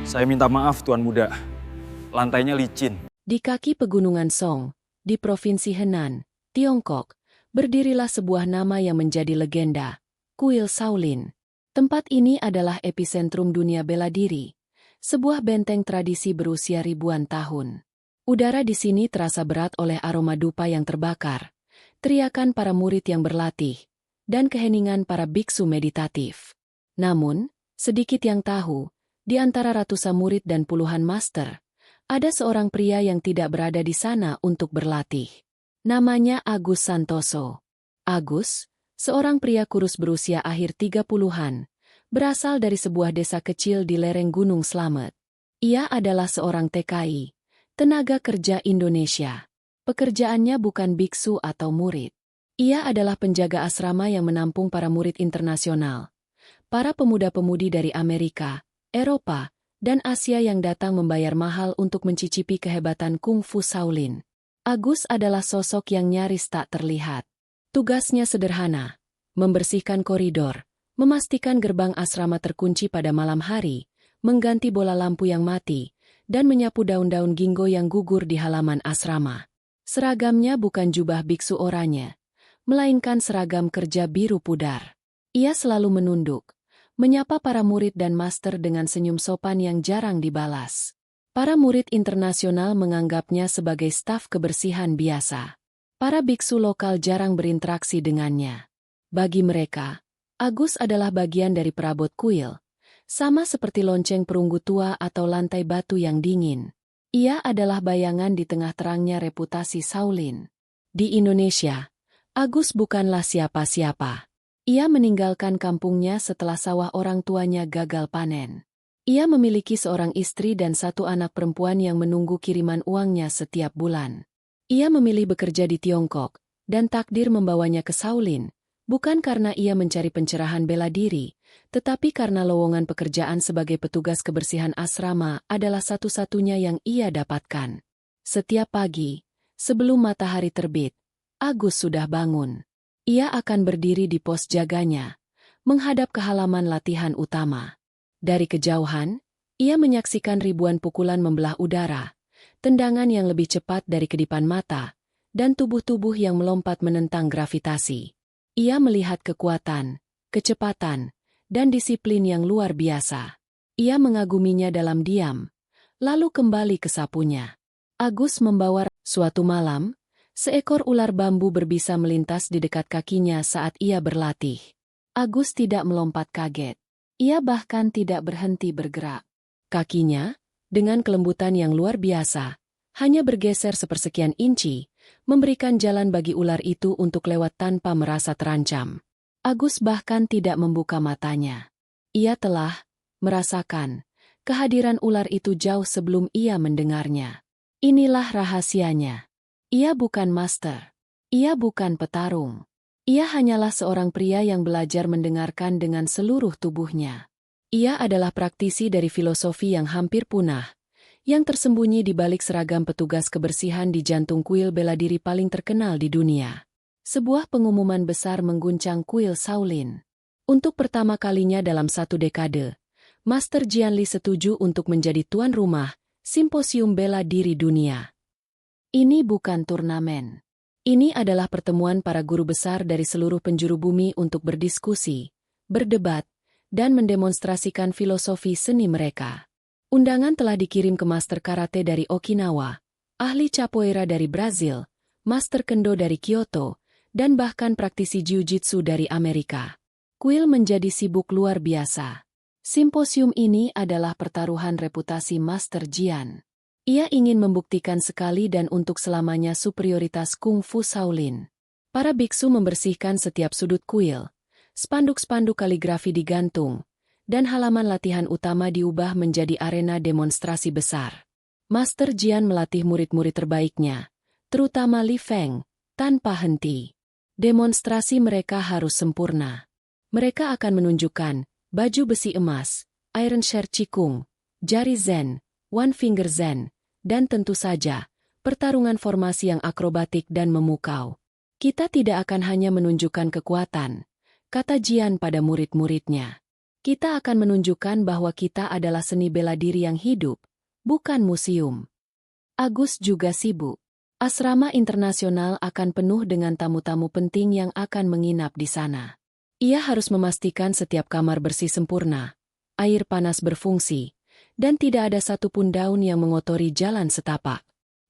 Saya minta maaf, Tuan Muda. Lantainya licin. Di kaki pegunungan Song, di Provinsi Henan, Tiongkok, berdirilah sebuah nama yang menjadi legenda, Kuil Shaolin. Tempat ini adalah epicentrum dunia bela diri, sebuah benteng tradisi berusia ribuan tahun. Udara di sini terasa berat oleh aroma dupa yang terbakar, teriakan para murid yang berlatih, dan keheningan para biksu meditatif. Namun, sedikit yang tahu, di antara ratusan murid dan puluhan master, ada seorang pria yang tidak berada di sana untuk berlatih. Namanya Agus Santoso. Agus, seorang pria kurus berusia akhir 30-an, berasal dari sebuah desa kecil di lereng Gunung Slamet. Ia adalah seorang TKI, tenaga kerja Indonesia. Pekerjaannya bukan biksu atau murid. Ia adalah penjaga asrama yang menampung para murid internasional. Para pemuda-pemudi dari Amerika, Eropa, dan Asia yang datang membayar mahal untuk mencicipi kehebatan kungfu Shaolin. Agus adalah sosok yang nyaris tak terlihat. Tugasnya sederhana, membersihkan koridor, memastikan gerbang asrama terkunci pada malam hari, mengganti bola lampu yang mati, dan menyapu daun-daun ginkgo yang gugur di halaman asrama. Seragamnya bukan jubah biksu oranye, melainkan seragam kerja biru pudar. Ia selalu menunduk, menyapa para murid dan master dengan senyum sopan yang jarang dibalas. Para murid internasional menganggapnya sebagai staf kebersihan biasa. Para biksu lokal jarang berinteraksi dengannya. Bagi mereka, Agus adalah bagian dari perabot kuil, sama seperti lonceng perunggu tua atau lantai batu yang dingin. Ia adalah bayangan di tengah terangnya reputasi Shaolin. Di Indonesia, Agus bukanlah siapa-siapa. Ia meninggalkan kampungnya setelah sawah orang tuanya gagal panen. Ia memiliki seorang istri dan satu anak perempuan yang menunggu kiriman uangnya setiap bulan. Ia memilih bekerja di Tiongkok, dan takdir membawanya ke Shaolin, bukan karena ia mencari pencerahan bela diri, tetapi karena lowongan pekerjaan sebagai petugas kebersihan asrama adalah satu-satunya yang ia dapatkan. Setiap pagi, sebelum matahari terbit, Agus sudah bangun. Ia akan berdiri di pos jaganya, menghadap ke halaman latihan utama. Dari kejauhan, ia menyaksikan ribuan pukulan membelah udara, tendangan yang lebih cepat dari kedipan mata, dan tubuh-tubuh yang melompat menentang gravitasi. Ia melihat kekuatan, kecepatan, dan disiplin yang luar biasa. Ia mengaguminya dalam diam, lalu kembali ke sapunya. Agus membawa suatu malam, seekor ular bambu berbisa melintas di dekat kakinya saat ia berlatih. Agus tidak melompat kaget. Ia bahkan tidak berhenti bergerak. Kakinya, dengan kelembutan yang luar biasa, hanya bergeser sepersekian inci, memberikan jalan bagi ular itu untuk lewat tanpa merasa terancam. Agus bahkan tidak membuka matanya. Ia telah merasakan kehadiran ular itu jauh sebelum ia mendengarnya. Inilah rahasianya. Ia bukan master. Ia bukan petarung. Ia hanyalah seorang pria yang belajar mendengarkan dengan seluruh tubuhnya. Ia adalah praktisi dari filosofi yang hampir punah, yang tersembunyi di balik seragam petugas kebersihan di jantung kuil bela diri paling terkenal di dunia. Sebuah pengumuman besar mengguncang kuil Shaolin. Untuk pertama kalinya dalam satu dekade, Master Jian Li setuju untuk menjadi tuan rumah Simposium Bela Diri Dunia. Ini bukan turnamen. Ini adalah pertemuan para guru besar dari seluruh penjuru bumi untuk berdiskusi, berdebat, dan mendemonstrasikan filosofi seni mereka. Undangan telah dikirim ke Master Karate dari Okinawa, ahli capoeira dari Brazil, Master Kendo dari Kyoto, dan bahkan praktisi jiu-jitsu dari Amerika. Kuil menjadi sibuk luar biasa. Simposium ini adalah pertaruhan reputasi Master Jian. Ia ingin membuktikan sekali dan untuk selamanya superioritas kungfu Shaolin. Para biksu membersihkan setiap sudut kuil, spanduk-spanduk kaligrafi digantung, dan halaman latihan utama diubah menjadi arena demonstrasi besar. Master Jian melatih murid-murid terbaiknya, terutama Li Feng, tanpa henti. Demonstrasi mereka harus sempurna. Mereka akan menunjukkan baju besi emas, Iron Share Qigong, jari Zen, One Finger Zen, dan tentu saja, pertarungan formasi yang akrobatik dan memukau. Kita tidak akan hanya menunjukkan kekuatan, kata Jian pada murid-muridnya. Kita akan menunjukkan bahwa kita adalah seni bela diri yang hidup, bukan museum. Agus juga sibuk. Asrama internasional akan penuh dengan tamu-tamu penting yang akan menginap di sana. Ia harus memastikan setiap kamar bersih sempurna, air panas berfungsi, dan tidak ada satupun daun yang mengotori jalan setapak.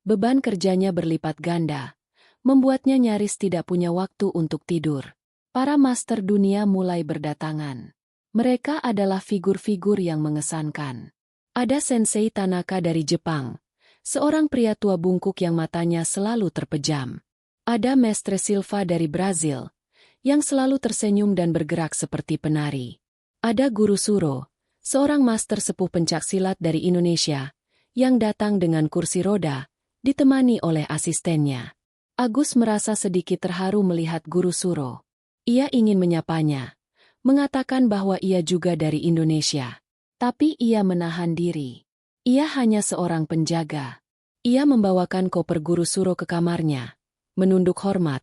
Beban kerjanya berlipat ganda, membuatnya nyaris tidak punya waktu untuk tidur. Para master dunia mulai berdatangan. Mereka adalah figur-figur yang mengesankan. Ada Sensei Tanaka dari Jepang, seorang pria tua bungkuk yang matanya selalu terpejam. Ada Mestre Silva dari Brazil, yang selalu tersenyum dan bergerak seperti penari. Ada Guru Suro, seorang master sepuh pencaksilat dari Indonesia, yang datang dengan kursi roda, ditemani oleh asistennya. Agus merasa sedikit terharu melihat Guru Suro. Ia ingin menyapanya, mengatakan bahwa ia juga dari Indonesia. Tapi ia menahan diri. Ia hanya seorang penjaga. Ia membawakan koper Guru Suro ke kamarnya, menunduk hormat,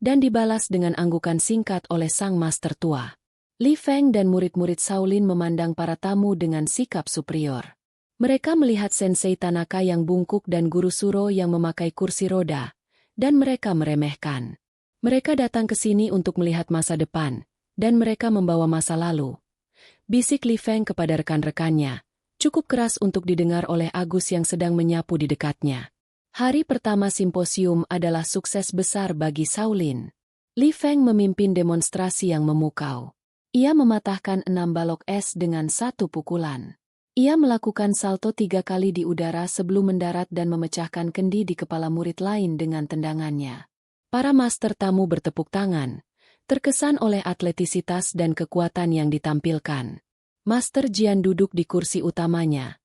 dan dibalas dengan anggukan singkat oleh sang master tua. Li Feng dan murid-murid Shaolin memandang para tamu dengan sikap superior. Mereka melihat Sensei Tanaka yang bungkuk dan Guru Suro yang memakai kursi roda, dan mereka meremehkan. Mereka datang ke sini untuk melihat masa depan, dan mereka membawa masa lalu. Bisik Li Feng kepada rekan-rekannya, cukup keras untuk didengar oleh Agus yang sedang menyapu di dekatnya. Hari pertama simposium adalah sukses besar bagi Shaolin. Li Feng memimpin demonstrasi yang memukau. Ia mematahkan 6 balok es dengan satu pukulan. Ia melakukan salto 3 kali di udara sebelum mendarat dan memecahkan kendi di kepala murid lain dengan tendangannya. Para master tamu bertepuk tangan, terkesan oleh atletisitas dan kekuatan yang ditampilkan. Master Jian duduk di kursi utamanya.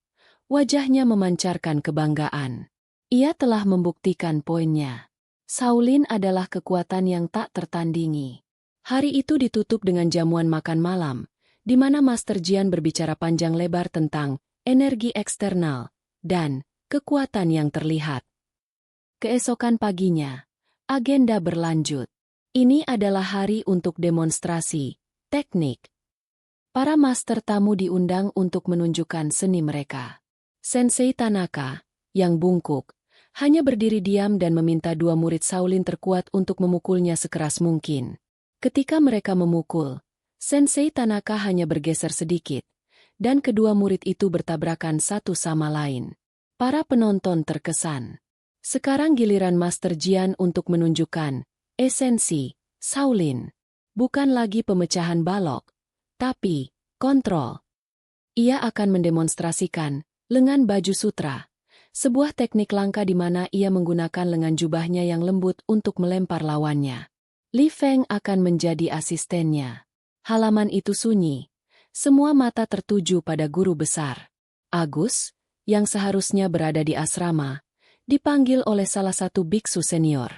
Wajahnya memancarkan kebanggaan. Ia telah membuktikan poinnya. Shaolin adalah kekuatan yang tak tertandingi. Hari itu ditutup dengan jamuan makan malam, di mana Master Jian berbicara panjang lebar tentang energi eksternal dan kekuatan yang terlihat. Keesokan paginya, agenda berlanjut. Ini adalah hari untuk demonstrasi teknik. Para master tamu diundang untuk menunjukkan seni mereka. Sensei Tanaka, yang bungkuk, hanya berdiri diam dan meminta 2 murid Shaolin terkuat untuk memukulnya sekeras mungkin. Ketika mereka memukul, Sensei Tanaka hanya bergeser sedikit, dan kedua murid itu bertabrakan satu sama lain. Para penonton terkesan. Sekarang giliran Master Jian untuk menunjukkan esensi Shaolin. Bukan lagi pemecahan balok, tapi kontrol. Ia akan mendemonstrasikan lengan baju sutra, sebuah teknik langka di mana ia menggunakan lengan jubahnya yang lembut untuk melempar lawannya. Li Feng akan menjadi asistennya. Halaman itu sunyi. Semua mata tertuju pada guru besar. Agus, yang seharusnya berada di asrama, dipanggil oleh salah satu biksu senior.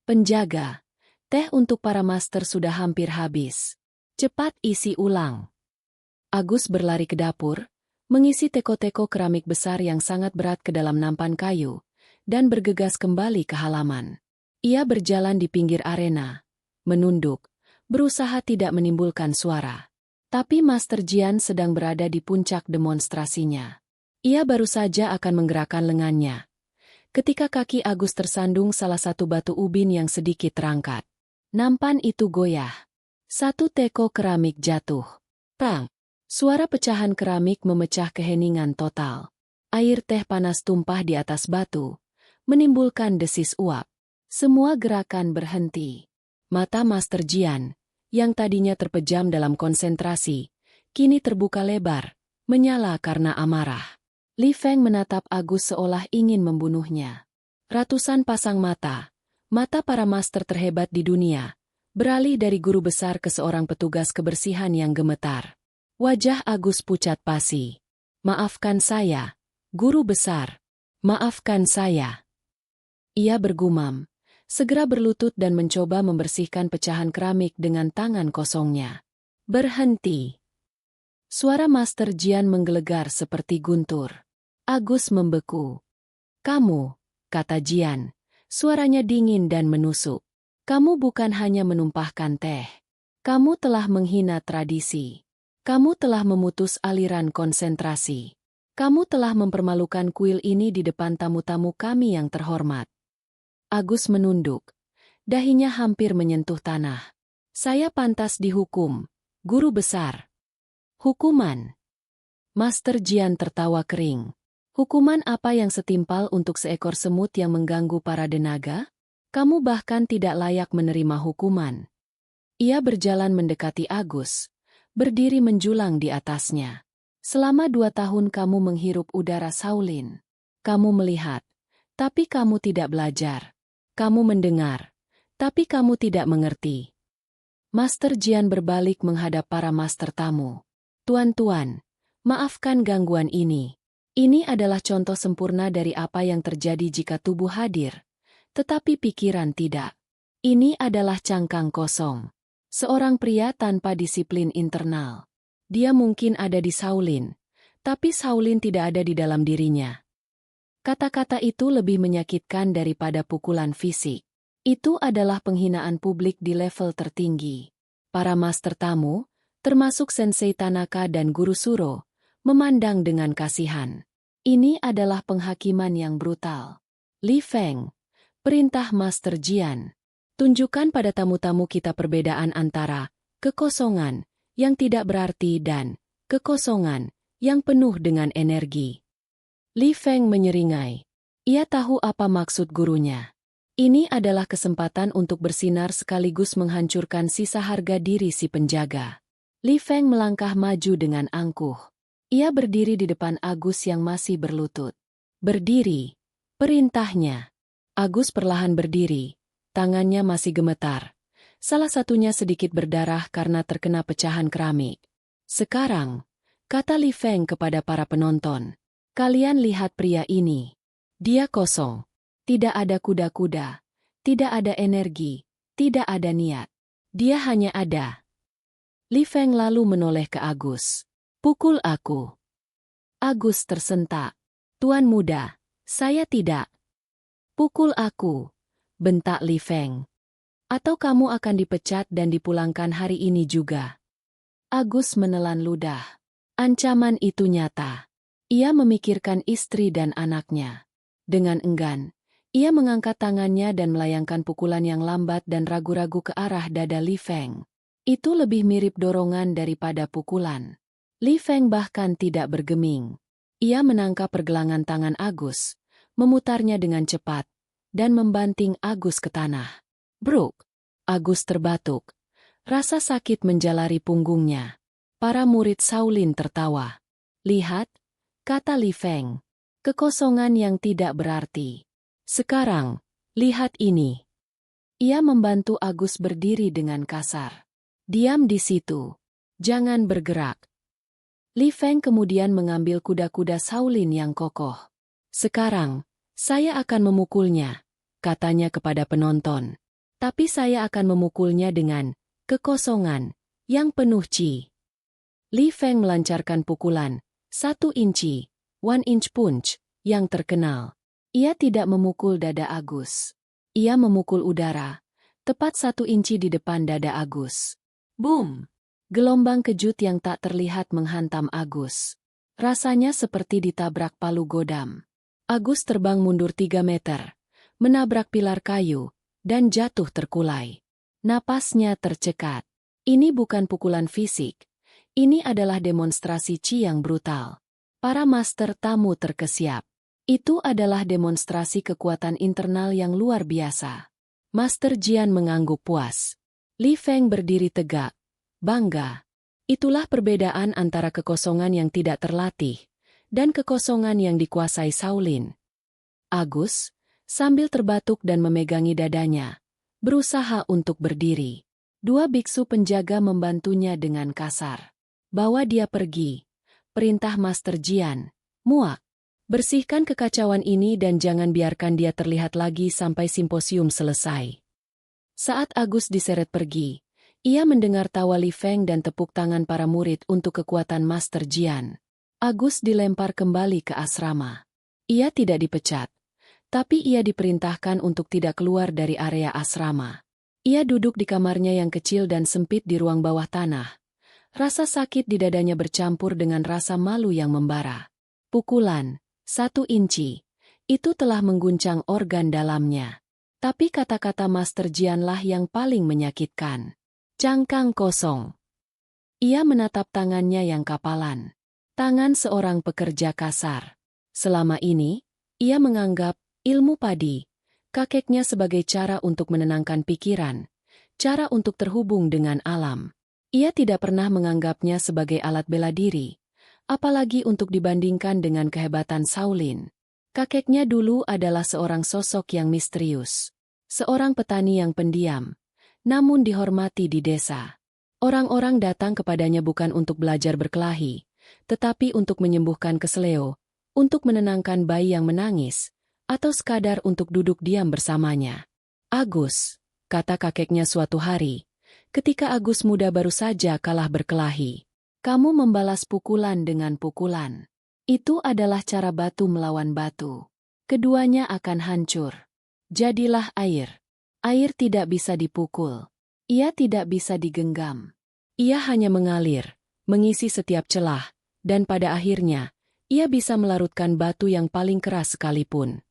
Penjaga, teh untuk para master sudah hampir habis. Cepat isi ulang. Agus berlari ke dapur, mengisi teko-teko keramik besar yang sangat berat ke dalam nampan kayu, dan bergegas kembali ke halaman. Ia berjalan di pinggir arena, menunduk, berusaha tidak menimbulkan suara. Tapi Master Jian sedang berada di puncak demonstrasinya. Ia baru saja akan menggerakkan lengannya, ketika kaki Agus tersandung salah satu batu ubin yang sedikit terangkat. Nampan itu goyah. Satu teko keramik jatuh. Prang! Suara pecahan keramik memecah keheningan total. Air teh panas tumpah di atas batu, menimbulkan desis uap. Semua gerakan berhenti. Mata Master Jian, yang tadinya terpejam dalam konsentrasi, kini terbuka lebar, menyala karena amarah. Li Feng menatap Agus seolah ingin membunuhnya. Ratusan pasang mata para master terhebat di dunia, beralih dari guru besar ke seorang petugas kebersihan yang gemetar. Wajah Agus pucat pasi. Maafkan saya, guru besar. Maafkan saya. Ia bergumam, segera berlutut dan mencoba membersihkan pecahan keramik dengan tangan kosongnya. Berhenti. Suara Master Jian menggelegar seperti guntur. Agus membeku. Kamu, kata Jian, suaranya dingin dan menusuk. Kamu bukan hanya menumpahkan teh. Kamu telah menghina tradisi. Kamu telah memutus aliran konsentrasi. Kamu telah mempermalukan kuil ini di depan tamu-tamu kami yang terhormat. Agus menunduk. Dahinya hampir menyentuh tanah. Saya pantas dihukum, guru besar. Hukuman. Master Jian tertawa kering. Hukuman apa yang setimpal untuk seekor semut yang mengganggu para denaga? Kamu bahkan tidak layak menerima hukuman. Ia berjalan mendekati Agus, berdiri menjulang di atasnya. Selama 2 tahun kamu menghirup udara Shaolin. Kamu melihat, tapi kamu tidak belajar. Kamu mendengar, tapi kamu tidak mengerti. Master Jian berbalik menghadap para master tamu. Tuan-tuan, maafkan gangguan ini. Ini adalah contoh sempurna dari apa yang terjadi jika tubuh hadir, tetapi pikiran tidak. Ini adalah cangkang kosong. Seorang pria tanpa disiplin internal. Dia mungkin ada di Shaolin, tapi Shaolin tidak ada di dalam dirinya. Kata-kata itu lebih menyakitkan daripada pukulan fisik. Itu adalah penghinaan publik di level tertinggi. Para master tamu, termasuk Sensei Tanaka dan Guru Suro, memandang dengan kasihan. Ini adalah penghakiman yang brutal. Li Feng, perintah Master Jian. Tunjukkan pada tamu-tamu kita perbedaan antara kekosongan yang tidak berarti dan kekosongan yang penuh dengan energi. Li Feng menyeringai. Ia tahu apa maksud gurunya. Ini adalah kesempatan untuk bersinar sekaligus menghancurkan sisa harga diri si penjaga. Li Feng melangkah maju dengan angkuh. Ia berdiri di depan Agus yang masih berlutut. Berdiri, perintahnya. Agus perlahan berdiri, tangannya masih gemetar. Salah satunya sedikit berdarah karena terkena pecahan keramik. Sekarang, kata Li Feng kepada para penonton, kalian lihat pria ini. Dia kosong. Tidak ada kuda-kuda. Tidak ada energi. Tidak ada niat. Dia hanya ada. Li Feng lalu menoleh ke Agus. Pukul aku. Agus tersentak. Tuan muda, saya tidak. Pukul aku, bentak Li Feng. Atau kamu akan dipecat dan dipulangkan hari ini juga. Agus menelan ludah. Ancaman itu nyata. Ia memikirkan istri dan anaknya. Dengan enggan, ia mengangkat tangannya dan melayangkan pukulan yang lambat dan ragu-ragu ke arah dada Li Feng. Itu lebih mirip dorongan daripada pukulan. Li Feng bahkan tidak bergeming. Ia menangkap pergelangan tangan Agus, memutarnya dengan cepat, dan membanting Agus ke tanah. Bruk! Agus terbatuk. Rasa sakit menjalari punggungnya. Para murid Shaolin tertawa. Lihat, kata Li Feng. Kekosongan yang tidak berarti. Sekarang, lihat ini. Ia membantu Agus berdiri dengan kasar. Diam di situ. Jangan bergerak. Li Feng kemudian mengambil kuda-kuda Shaolin yang kokoh. Sekarang, saya akan memukulnya, katanya kepada penonton. Tapi saya akan memukulnya dengan kekosongan yang penuh chi. Li Feng melancarkan pukulan 1 inci, 1 inch punch, yang terkenal. Ia tidak memukul dada Agus. Ia memukul udara, tepat 1 inci di depan dada Agus. Boom! Gelombang kejut yang tak terlihat menghantam Agus. Rasanya seperti ditabrak palu godam. Agus terbang mundur 3 meter, menabrak pilar kayu, dan jatuh terkulai. Napasnya tercekat. Ini bukan pukulan fisik. Ini adalah demonstrasi chi yang brutal. Para master tamu terkesiap. Itu adalah demonstrasi kekuatan internal yang luar biasa. Master Jian mengangguk puas. Li Feng berdiri tegak. Bangga. Itulah perbedaan antara kekosongan yang tidak terlatih dan kekosongan yang dikuasai Shaolin. Agus, sambil terbatuk dan memegangi dadanya, berusaha untuk berdiri. 2 biksu penjaga membantunya dengan kasar. Bawa dia pergi. Perintah Master Jian. Muak. Bersihkan kekacauan ini dan jangan biarkan dia terlihat lagi sampai simposium selesai. Saat Agus diseret pergi, ia mendengar tawa Li Feng dan tepuk tangan para murid untuk kekuatan Master Jian. Agus dilempar kembali ke asrama. Ia tidak dipecat, tapi ia diperintahkan untuk tidak keluar dari area asrama. Ia duduk di kamarnya yang kecil dan sempit di ruang bawah tanah. Rasa sakit di dadanya bercampur dengan rasa malu yang membara. Pukulan, 1 inci. Itu telah mengguncang organ dalamnya. Tapi kata-kata Master Jianlah yang paling menyakitkan. Cangkang kosong. Ia menatap tangannya yang kapalan. Tangan seorang pekerja kasar. Selama ini, ia menganggap ilmu padi, kakeknya sebagai cara untuk menenangkan pikiran, cara untuk terhubung dengan alam. Ia tidak pernah menganggapnya sebagai alat bela diri, apalagi untuk dibandingkan dengan kehebatan Shaolin. Kakeknya dulu adalah seorang sosok yang misterius. Seorang petani yang pendiam, namun dihormati di desa. Orang-orang datang kepadanya bukan untuk belajar berkelahi, tetapi untuk menyembuhkan keseleo, untuk menenangkan bayi yang menangis, atau sekadar untuk duduk diam bersamanya. Agus, kata kakeknya suatu hari, ketika Agus muda baru saja kalah berkelahi. Kamu membalas pukulan dengan pukulan. Itu adalah cara batu melawan batu. Keduanya akan hancur. Jadilah air. Air tidak bisa dipukul. Ia tidak bisa digenggam. Ia hanya mengalir, mengisi setiap celah, dan pada akhirnya, ia bisa melarutkan batu yang paling keras sekalipun.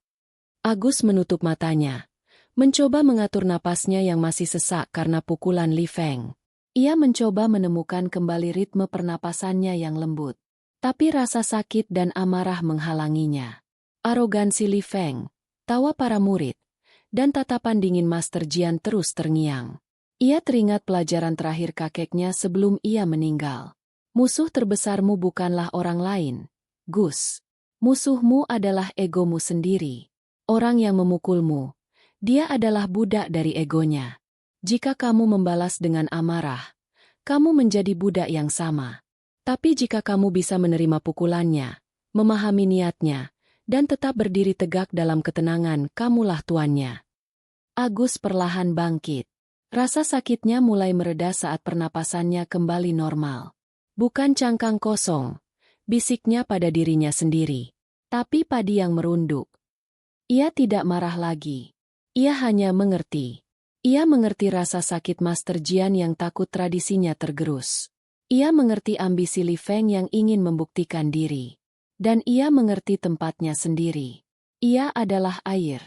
Agus menutup matanya, mencoba mengatur napasnya yang masih sesak karena pukulan Li Feng. Ia mencoba menemukan kembali ritme pernapasannya yang lembut. Tapi rasa sakit dan amarah menghalanginya. Arogansi Li Feng, tawa para murid, dan tatapan dingin Master Jian terus terngiang. Ia teringat pelajaran terakhir kakeknya sebelum ia meninggal. Musuh terbesarmu bukanlah orang lain, Gus. Musuhmu adalah egomu sendiri. Orang yang memukulmu, dia adalah budak dari egonya. Jika kamu membalas dengan amarah, kamu menjadi budak yang sama. Tapi jika kamu bisa menerima pukulannya, memahami niatnya, dan tetap berdiri tegak dalam ketenangan, kamulah tuannya. Agus perlahan bangkit. Rasa sakitnya mulai mereda saat pernapasannya kembali normal. Bukan cangkang kosong, bisiknya pada dirinya sendiri. Tapi padi yang merunduk. Ia tidak marah lagi. Ia hanya mengerti. Ia mengerti rasa sakit Master Jian yang takut tradisinya tergerus. Ia mengerti ambisi Li Feng yang ingin membuktikan diri. Dan ia mengerti tempatnya sendiri. Ia adalah air.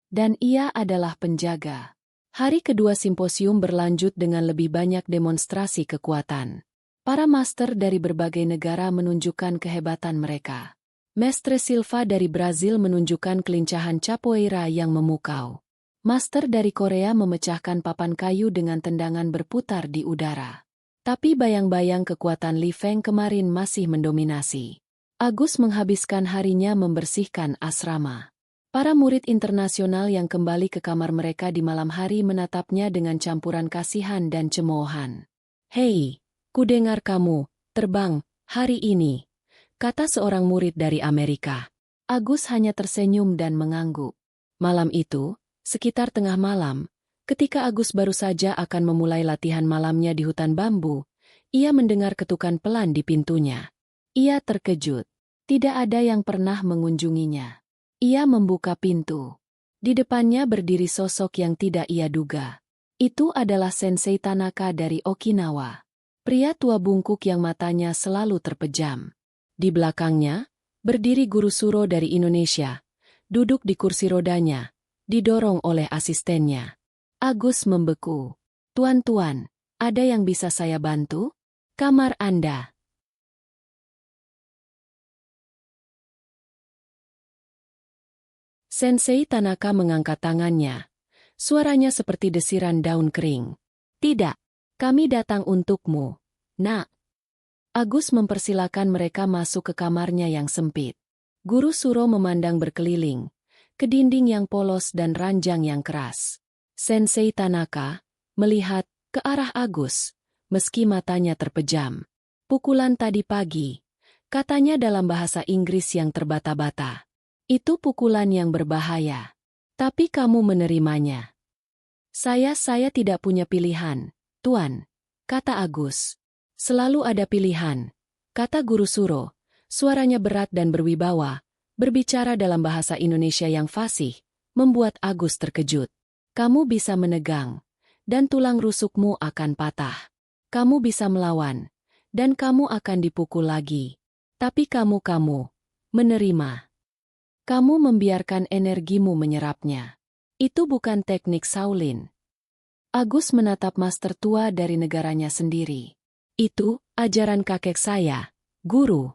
Dan ia adalah penjaga. Hari kedua simposium berlanjut dengan lebih banyak demonstrasi kekuatan. Para master dari berbagai negara menunjukkan kehebatan mereka. Mestre Silva dari Brazil menunjukkan kelincahan capoeira yang memukau. Master dari Korea memecahkan papan kayu dengan tendangan berputar di udara. Tapi bayang-bayang kekuatan Li Feng kemarin masih mendominasi. Agus menghabiskan harinya membersihkan asrama. Para murid internasional yang kembali ke kamar mereka di malam hari menatapnya dengan campuran kasihan dan cemoohan. "Hei, kudengar kamu terbang hari ini," kata seorang murid dari Amerika. Agus hanya tersenyum dan mengangguk. Malam itu, sekitar tengah malam, ketika Agus baru saja akan memulai latihan malamnya di hutan bambu, ia mendengar ketukan pelan di pintunya. Ia terkejut. Tidak ada yang pernah mengunjunginya. Ia membuka pintu. Di depannya berdiri sosok yang tidak ia duga. Itu adalah Sensei Tanaka dari Okinawa. Pria tua bungkuk yang matanya selalu terpejam. Di belakangnya, berdiri guru Suro dari Indonesia, duduk di kursi rodanya, didorong oleh asistennya. Agus membeku. "Tuan-tuan, ada yang bisa saya bantu? Kamar Anda." Sensei Tanaka mengangkat tangannya. Suaranya seperti desiran daun kering. "Tidak, kami datang untukmu, Nak." Agus mempersilakan mereka masuk ke kamarnya yang sempit. Guru Suro memandang berkeliling, ke dinding yang polos dan ranjang yang keras. Sensei Tanaka melihat ke arah Agus, meski matanya terpejam. "Pukulan tadi pagi," katanya dalam bahasa Inggris yang terbata-bata. "Itu pukulan yang berbahaya. Tapi kamu menerimanya." Saya tidak punya pilihan, Tuan," kata Agus. "Selalu ada pilihan," kata Guru Suro, suaranya berat dan berwibawa, berbicara dalam bahasa Indonesia yang fasih, membuat Agus terkejut. "Kamu bisa menegang, dan tulang rusukmu akan patah. Kamu bisa melawan, dan kamu akan dipukul lagi. Tapi kamu menerima. Kamu membiarkan energimu menyerapnya. Itu bukan teknik Shaolin. Agus menatap master tua dari negaranya sendiri. Itu ajaran kakek saya, guru.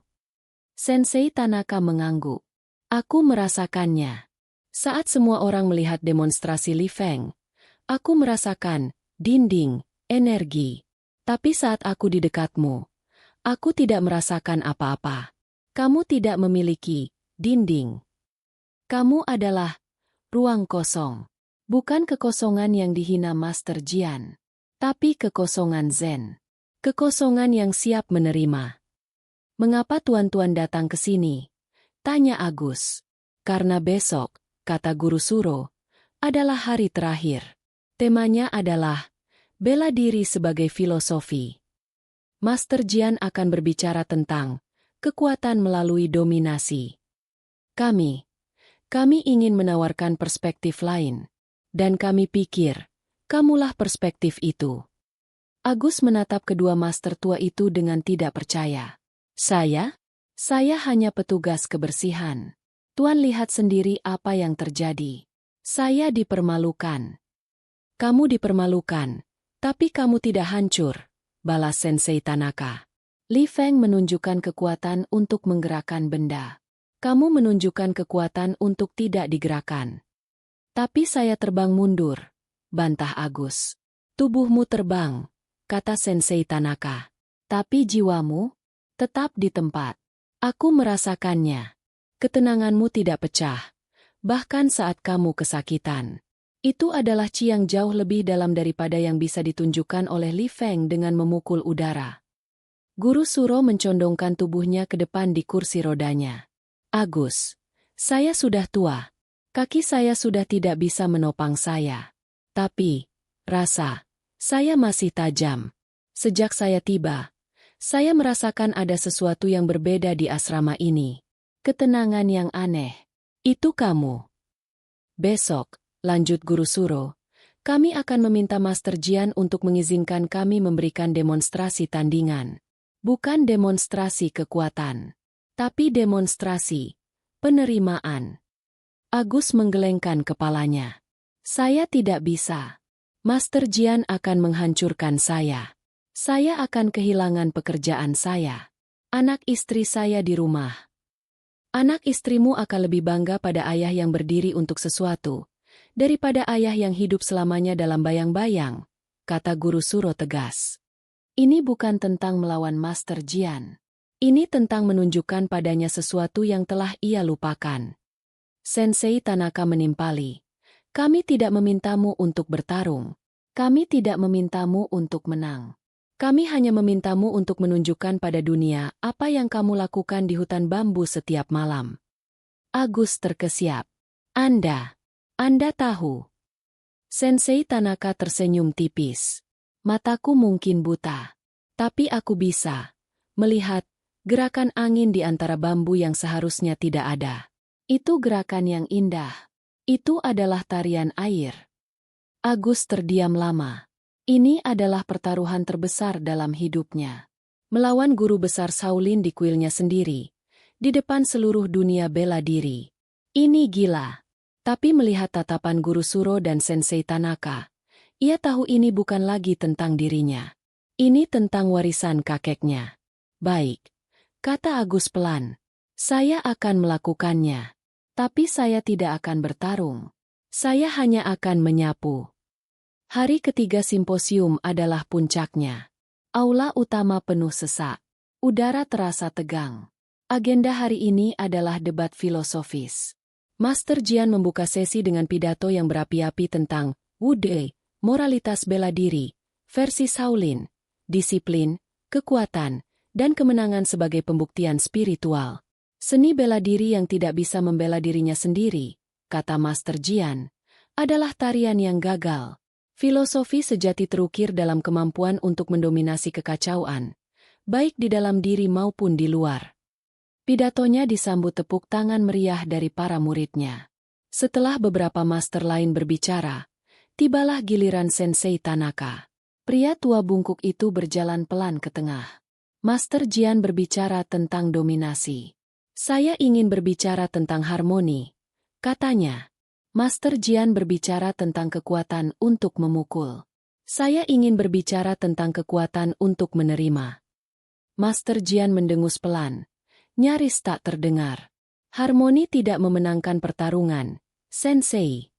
Sensei Tanaka mengangguk. Aku merasakannya. Saat semua orang melihat demonstrasi Li Feng, aku merasakan dinding, energi. Tapi saat aku di dekatmu, aku tidak merasakan apa-apa. Kamu tidak memiliki dinding. Kamu adalah ruang kosong. Bukan kekosongan yang dihina Master Jian, tapi kekosongan Zen. Kekosongan yang siap menerima. Mengapa tuan-tuan datang ke sini? Tanya Agus. Karena besok, kata Guru Suro, adalah hari terakhir. Temanya adalah bela diri sebagai filosofi. Master Jian akan berbicara tentang kekuatan melalui dominasi. Kami ingin menawarkan perspektif lain. Dan kami pikir, kamulah perspektif itu. Agus menatap kedua master tua itu dengan tidak percaya. Saya hanya petugas kebersihan. Tuan lihat sendiri apa yang terjadi. Saya dipermalukan. Kamu dipermalukan, tapi kamu tidak hancur, balas Sensei Tanaka. Li Feng menunjukkan kekuatan untuk menggerakkan benda. Kamu menunjukkan kekuatan untuk tidak digerakkan. Tapi saya terbang mundur, bantah Agus. Tubuhmu terbang, kata Sensei Tanaka. Tapi jiwamu tetap di tempat. Aku merasakannya. Ketenanganmu tidak pecah, bahkan saat kamu kesakitan. Itu adalah chi yang jauh lebih dalam daripada yang bisa ditunjukkan oleh Li Feng dengan memukul udara. Guru Suro mencondongkan tubuhnya ke depan di kursi rodanya. Agus, saya sudah tua. Kaki saya sudah tidak bisa menopang saya. Tapi, saya masih tajam. Sejak saya tiba, saya merasakan ada sesuatu yang berbeda di asrama ini. Ketenangan yang aneh. Itu kamu. Besok, lanjut Guru Suro, kami akan meminta Master Jian untuk mengizinkan kami memberikan demonstrasi tandingan. Bukan demonstrasi kekuatan, tapi demonstrasi penerimaan. Agus menggelengkan kepalanya. Saya tidak bisa. Master Jian akan menghancurkan saya. Saya akan kehilangan pekerjaan saya. Anak istri saya di rumah. Anak istrimu akan lebih bangga pada ayah yang berdiri untuk sesuatu, daripada ayah yang hidup selamanya dalam bayang-bayang, kata Guru Suro tegas. Ini bukan tentang melawan Master Jian. Ini tentang menunjukkan padanya sesuatu yang telah ia lupakan. Sensei Tanaka menimpali. Kami tidak memintamu untuk bertarung. Kami tidak memintamu untuk menang. Kami hanya memintamu untuk menunjukkan pada dunia apa yang kamu lakukan di hutan bambu setiap malam. Agus terkesiap. Anda tahu. Sensei Tanaka tersenyum tipis. Mataku mungkin buta. Tapi aku bisa melihat gerakan angin di antara bambu yang seharusnya tidak ada. Itu gerakan yang indah. Itu adalah tarian air. Agus terdiam lama. Ini adalah pertaruhan terbesar dalam hidupnya. Melawan guru besar Shaolin di kuilnya sendiri. Di depan seluruh dunia bela diri. Ini gila. Tapi melihat tatapan Guru Suro dan Sensei Tanaka, ia tahu ini bukan lagi tentang dirinya. Ini tentang warisan kakeknya. Baik, kata Agus pelan. Saya akan melakukannya. Tapi saya tidak akan bertarung. Saya hanya akan menyapu. Hari ketiga simposium adalah puncaknya. Aula utama penuh sesak. Udara terasa tegang. Agenda hari ini adalah debat filosofis. Master Jian membuka sesi dengan pidato yang berapi-api tentang Wudei, moralitas bela diri, versi Shaolin, disiplin, kekuatan, dan kemenangan sebagai pembuktian spiritual. Seni bela diri yang tidak bisa membela dirinya sendiri, kata Master Jian, adalah tarian yang gagal. Filosofi sejati terukir dalam kemampuan untuk mendominasi kekacauan, baik di dalam diri maupun di luar. Pidatonya disambut tepuk tangan meriah dari para muridnya. Setelah beberapa master lain berbicara, tibalah giliran Sensei Tanaka. Pria tua bungkuk itu berjalan pelan ke tengah. Master Jian berbicara tentang dominasi. Saya ingin berbicara tentang harmoni, katanya. Master Jian berbicara tentang kekuatan untuk memukul. Saya ingin berbicara tentang kekuatan untuk menerima. Master Jian mendengus pelan, nyaris tak terdengar. Harmoni tidak memenangkan pertarungan, Sensei.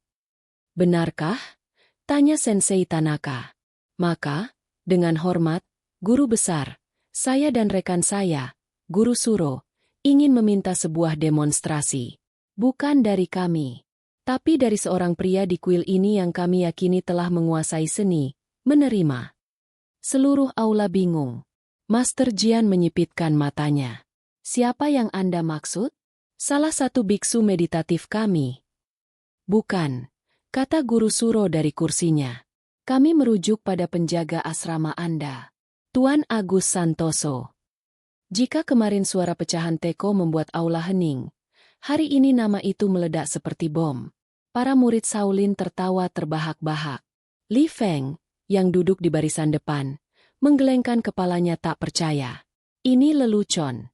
Benarkah? Tanya Sensei Tanaka. Maka, dengan hormat, Guru Besar, saya dan rekan saya, Guru Suro, ingin meminta sebuah demonstrasi. Bukan dari kami, tapi dari seorang pria di kuil ini yang kami yakini telah menguasai seni, menerima. Seluruh aula bingung. Master Jian menyipitkan matanya. Siapa yang Anda maksud? Salah satu biksu meditatif kami. Bukan, kata Guru Suro dari kursinya. Kami merujuk pada penjaga asrama Anda, Tuan Agus Santoso. Jika kemarin suara pecahan teko membuat aula hening, hari ini nama itu meledak seperti bom. Para murid Shaolin tertawa terbahak-bahak. Li Feng, yang duduk di barisan depan, menggelengkan kepalanya tak percaya. Ini lelucon.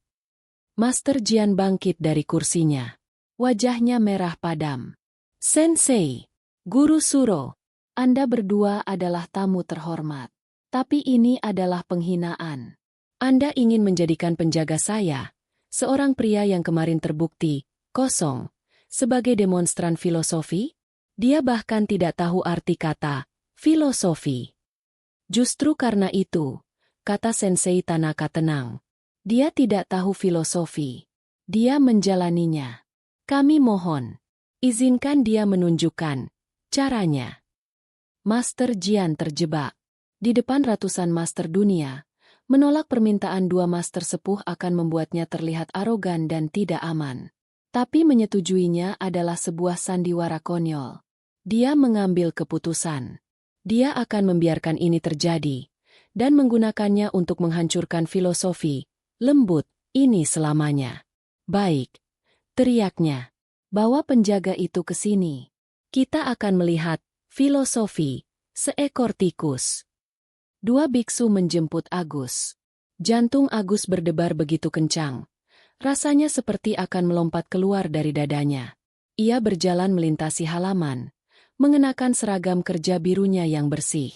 Master Jian bangkit dari kursinya. Wajahnya merah padam. Sensei, Guru Suro, Anda berdua adalah tamu terhormat. Tapi ini adalah penghinaan. Anda ingin menjadikan penjaga saya, seorang pria yang kemarin terbukti kosong, sebagai demonstran filosofi? Dia bahkan tidak tahu arti kata filosofi. Justru karena itu, kata Sensei Tanaka tenang. Dia tidak tahu filosofi. Dia menjalaninya. Kami mohon, izinkan dia menunjukkan caranya. Master Jian terjebak. Di depan ratusan master dunia, menolak permintaan dua master sepuh akan membuatnya terlihat arogan dan tidak aman. Tapi menyetujuinya adalah sebuah sandiwara konyol. Dia mengambil keputusan. Dia akan membiarkan ini terjadi, dan menggunakannya untuk menghancurkan filosofi lembut ini selamanya. Baik, teriaknya. Bawa penjaga itu ke sini. Kita akan melihat filosofi seekor tikus. Dua biksu menjemput Agus. Jantung Agus berdebar begitu kencang. Rasanya seperti akan melompat keluar dari dadanya. Ia berjalan melintasi halaman, mengenakan seragam kerja birunya yang bersih.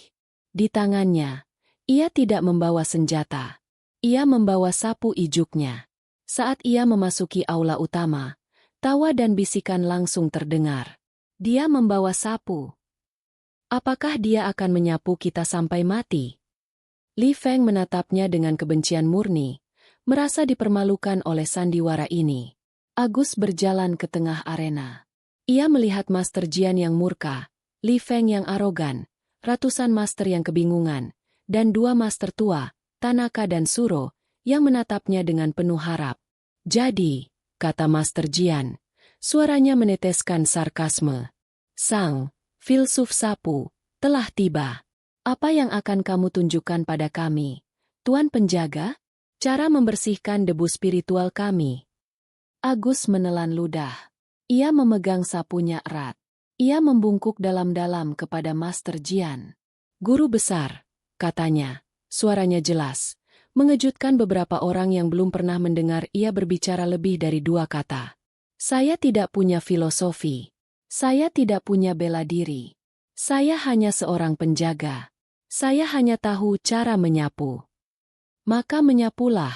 Di tangannya, ia tidak membawa senjata. Ia membawa sapu ijuknya. Saat ia memasuki aula utama, tawa dan bisikan langsung terdengar. Dia membawa sapu. Apakah dia akan menyapu kita sampai mati? Li Feng menatapnya dengan kebencian murni, merasa dipermalukan oleh sandiwara ini. Agus berjalan ke tengah arena. Ia melihat Master Jian yang murka, Li Feng yang arogan, ratusan master yang kebingungan, dan dua master tua, Tanaka dan Suro, yang menatapnya dengan penuh harap. Jadi, kata Master Jian, suaranya meneteskan sarkasme. Sang filsuf sapu telah tiba. Apa yang akan kamu tunjukkan pada kami, Tuan Penjaga? Cara membersihkan debu spiritual kami. Agus menelan ludah. Ia memegang sapunya erat. Ia membungkuk dalam-dalam kepada Master Jian. Guru besar, katanya, suaranya jelas, mengejutkan beberapa orang yang belum pernah mendengar ia berbicara lebih dari dua kata. Saya tidak punya filosofi. Saya tidak punya bela diri. Saya hanya seorang penjaga. Saya hanya tahu cara menyapu. Maka menyapulah,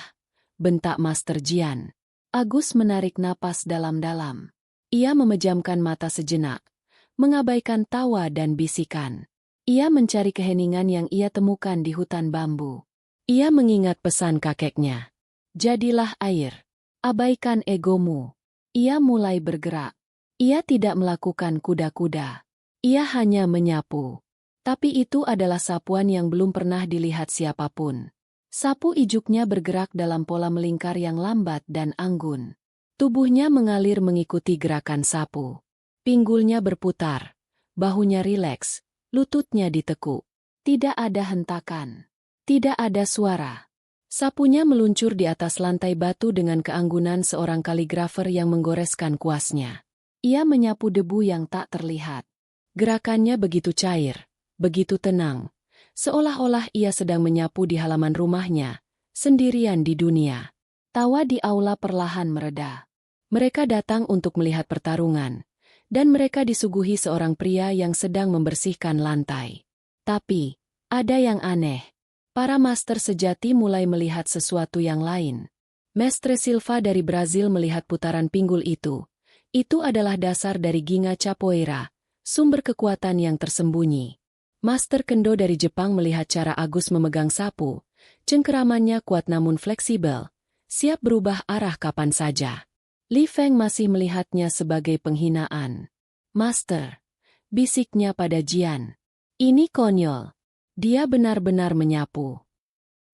bentak Master Jian. Agus menarik napas dalam-dalam. Ia memejamkan mata sejenak, mengabaikan tawa dan bisikan. Ia mencari keheningan yang ia temukan di hutan bambu. Ia mengingat pesan kakeknya. Jadilah air. Abaikan egomu. Ia mulai bergerak. Ia tidak melakukan kuda-kuda. Ia hanya menyapu. Tapi itu adalah sapuan yang belum pernah dilihat siapapun. Sapu ijuknya bergerak dalam pola melingkar yang lambat dan anggun. Tubuhnya mengalir mengikuti gerakan sapu. Pinggulnya berputar, bahunya rileks, lututnya ditekuk. Tidak ada hentakan. Tidak ada suara. Sapunya meluncur di atas lantai batu dengan keanggunan seorang kaligrafer yang menggoreskan kuasnya. Ia menyapu debu yang tak terlihat. Gerakannya begitu cair, begitu tenang, seolah-olah ia sedang menyapu di halaman rumahnya, sendirian di dunia. Tawa di aula perlahan mereda. Mereka datang untuk melihat pertarungan, dan mereka disuguhi seorang pria yang sedang membersihkan lantai. Tapi, ada yang aneh. Para master sejati mulai melihat sesuatu yang lain. Mestre Silva dari Brazil melihat putaran pinggul itu. Itu adalah dasar dari Ginga Capoeira, sumber kekuatan yang tersembunyi. Master Kendo dari Jepang melihat cara Agus memegang sapu. Cengkeramannya kuat namun fleksibel, siap berubah arah kapan saja. Li Feng masih melihatnya sebagai penghinaan. "Master," bisiknya pada Jian. "Ini konyol." Dia benar-benar menyapu.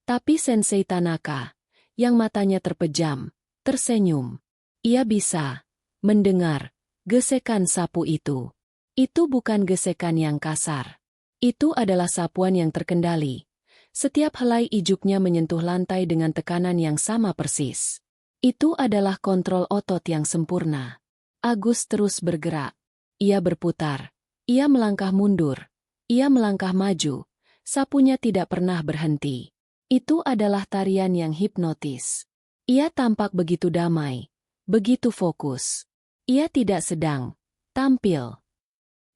Tapi Sensei Tanaka, yang matanya terpejam, tersenyum. Ia bisa mendengar gesekan sapu itu. Itu bukan gesekan yang kasar. Itu adalah sapuan yang terkendali. Setiap helai ijuknya menyentuh lantai dengan tekanan yang sama persis. Itu adalah kontrol otot yang sempurna. Agus terus bergerak. Ia berputar. Ia melangkah mundur. Ia melangkah maju. Sapunya tidak pernah berhenti. Itu adalah tarian yang hipnotis. Ia tampak begitu damai, begitu fokus. Ia tidak sedang tampil.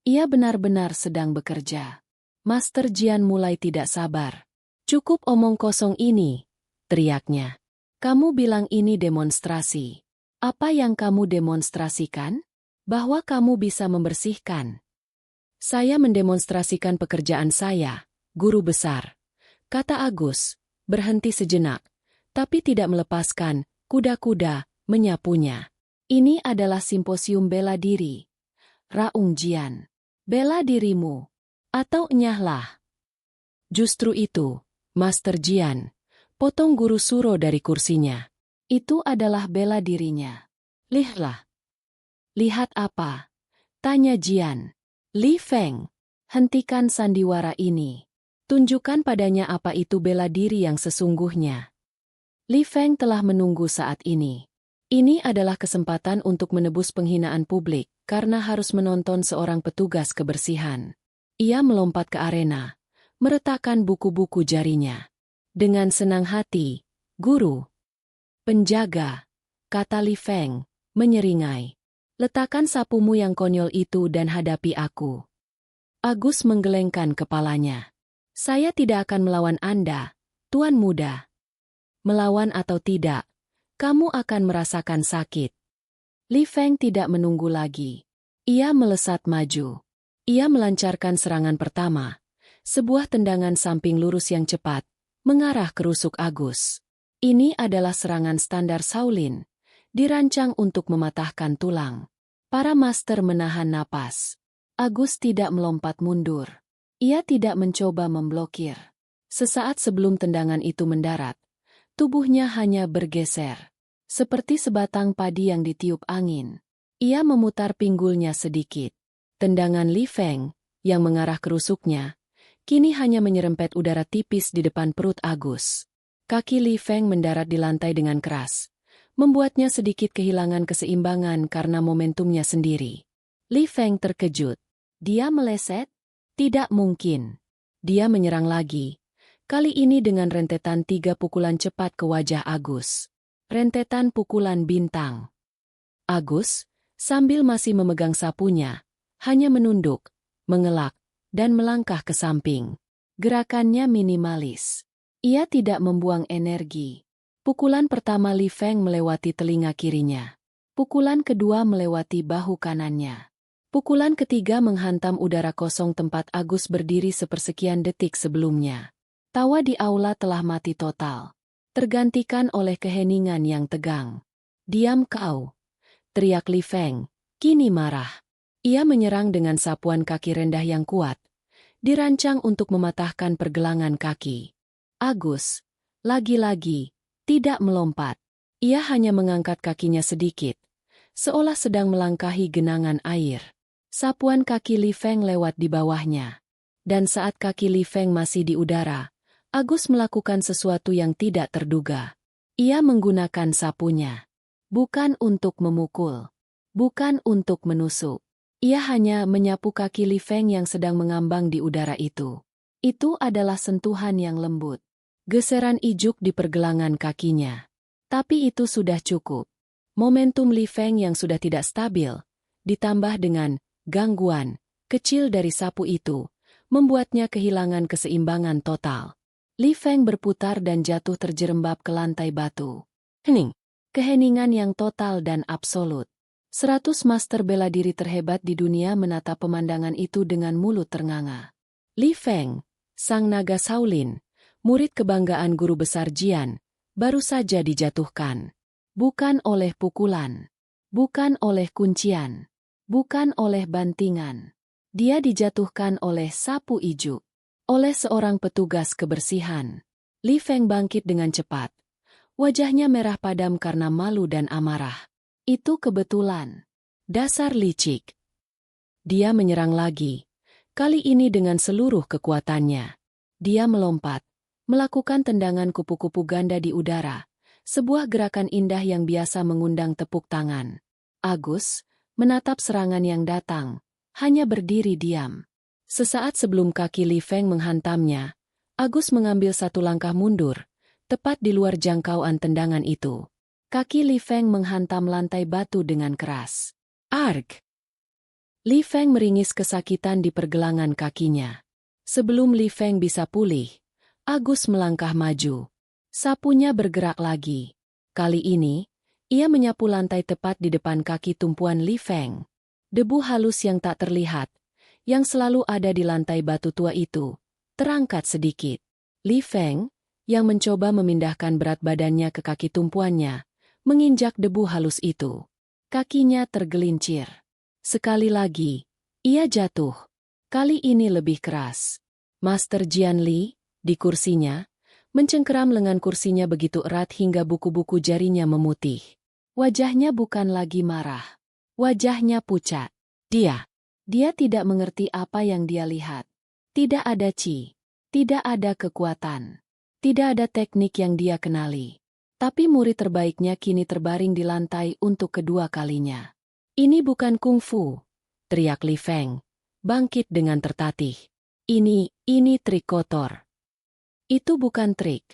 Ia benar-benar sedang bekerja. Master Jian mulai tidak sabar. "Cukup omong kosong ini," teriaknya. "Kamu bilang ini demonstrasi. Apa yang kamu demonstrasikan? Bahwa kamu bisa membersihkan." "Saya mendemonstrasikan pekerjaan saya, guru besar," kata Agus, berhenti sejenak, tapi tidak melepaskan kuda-kuda menyapunya. "Ini adalah simposium bela diri. Raung Jian, bela dirimu, atau enyahlah." "Justru itu, Master Jian," potong guru Suro dari kursinya. "Itu adalah bela dirinya." "Lihatlah." "Lihat apa?" tanya Jian. "Li Feng, hentikan sandiwara ini. Tunjukkan padanya apa itu bela diri yang sesungguhnya." Li Feng telah menunggu saat ini. Ini adalah kesempatan untuk menebus penghinaan publik, karena harus menonton seorang petugas kebersihan. Ia melompat ke arena, meretakkan buku-buku jarinya. Dengan senang hati, "Guru." "Penjaga," kata Li Feng, menyeringai. "Letakkan sapumu yang konyol itu dan hadapi aku." Agus menggelengkan kepalanya. "Saya tidak akan melawan Anda, Tuan Muda. Melawan atau tidak, kamu akan merasakan sakit." Li Feng tidak menunggu lagi. Ia melesat maju. Ia melancarkan serangan pertama. Sebuah tendangan samping lurus yang cepat, mengarah ke rusuk Agus. Ini adalah serangan standar Shaolin, dirancang untuk mematahkan tulang. Para master menahan napas. Agus tidak melompat mundur. Ia tidak mencoba memblokir. Sesaat sebelum tendangan itu mendarat, tubuhnya hanya bergeser. Seperti sebatang padi yang ditiup angin. Ia memutar pinggulnya sedikit. Tendangan Li Feng, yang mengarah ke rusuknya, kini hanya menyerempet udara tipis di depan perut Agus. Kaki Li Feng mendarat di lantai dengan keras, membuatnya sedikit kehilangan keseimbangan karena momentumnya sendiri. Li Feng terkejut. Dia meleset? Tidak mungkin. Dia menyerang lagi. Kali ini dengan rentetan 3 pukulan cepat ke wajah Agus. Rentetan pukulan bintang. Agus, sambil masih memegang sapunya, hanya menunduk, mengelak, dan melangkah ke samping. Gerakannya minimalis. Ia tidak membuang energi. Pukulan pertama Li Feng melewati telinga kirinya. Pukulan kedua melewati bahu kanannya. Pukulan ketiga menghantam udara kosong tempat Agus berdiri sepersekian detik sebelumnya. Tawa di aula telah mati total, tergantikan oleh keheningan yang tegang. "Diam kau!" teriak Li Feng, kini marah. Ia menyerang dengan sapuan kaki rendah yang kuat, dirancang untuk mematahkan pergelangan kaki. Agus, lagi-lagi, tidak melompat. Ia hanya mengangkat kakinya sedikit, seolah sedang melangkahi genangan air. Sapuan kaki Li Feng lewat di bawahnya. Dan saat kaki Li Feng masih di udara, Agus melakukan sesuatu yang tidak terduga. Ia menggunakan sapunya. Bukan untuk memukul. Bukan untuk menusuk. Ia hanya menyapu kaki Li Feng yang sedang mengambang di udara itu. Itu adalah sentuhan yang lembut. Geseran ijuk di pergelangan kakinya. Tapi itu sudah cukup. Momentum Li Feng yang sudah tidak stabil, ditambah dengan gangguan kecil dari sapu itu, membuatnya kehilangan keseimbangan total. Li Feng berputar dan jatuh terjerembab ke lantai batu. Hening. Keheningan yang total dan absolut. 100 master bela diri terhebat di dunia menatap pemandangan itu dengan mulut ternganga. Li Feng, sang naga Shaolin, murid kebanggaan guru besar Jian, baru saja dijatuhkan. Bukan oleh pukulan. Bukan oleh kuncian. Bukan oleh bantingan. Dia dijatuhkan oleh sapu ijuk. Oleh seorang petugas kebersihan. Li Feng bangkit dengan cepat. Wajahnya merah padam karena malu dan amarah. Itu kebetulan. Dasar licik. Dia menyerang lagi. Kali ini dengan seluruh kekuatannya. Dia melompat. Melakukan tendangan kupu-kupu ganda di udara. Sebuah gerakan indah yang biasa mengundang tepuk tangan. Agus menatap serangan yang datang. Hanya berdiri diam. Sesaat sebelum kaki Li Feng menghantamnya, Agus mengambil satu langkah mundur, tepat di luar jangkauan tendangan itu. Kaki Li Feng menghantam lantai batu dengan keras. Arg! Li Feng meringis kesakitan di pergelangan kakinya. Sebelum Li Feng bisa pulih, Agus melangkah maju. Sapunya bergerak lagi. Kali ini, ia menyapu lantai tepat di depan kaki tumpuan Li Feng. Debu halus yang tak terlihat, yang selalu ada di lantai batu tua itu, terangkat sedikit. Li Feng, yang mencoba memindahkan berat badannya ke kaki tumpuannya, menginjak debu halus itu. Kakinya tergelincir. Sekali lagi, ia jatuh. Kali ini lebih keras. Master Jian Li, di kursinya, mencengkeram lengan kursinya begitu erat hingga buku-buku jarinya memutih. Wajahnya bukan lagi marah. Wajahnya pucat. Dia tidak mengerti apa yang dia lihat. Tidak ada qi. Tidak ada kekuatan. Tidak ada teknik yang dia kenali. Tapi murid terbaiknya kini terbaring di lantai untuk kedua kalinya. Ini bukan kungfu, teriak Li Feng, bangkit dengan tertatih. Ini trik kotor. Itu bukan trik.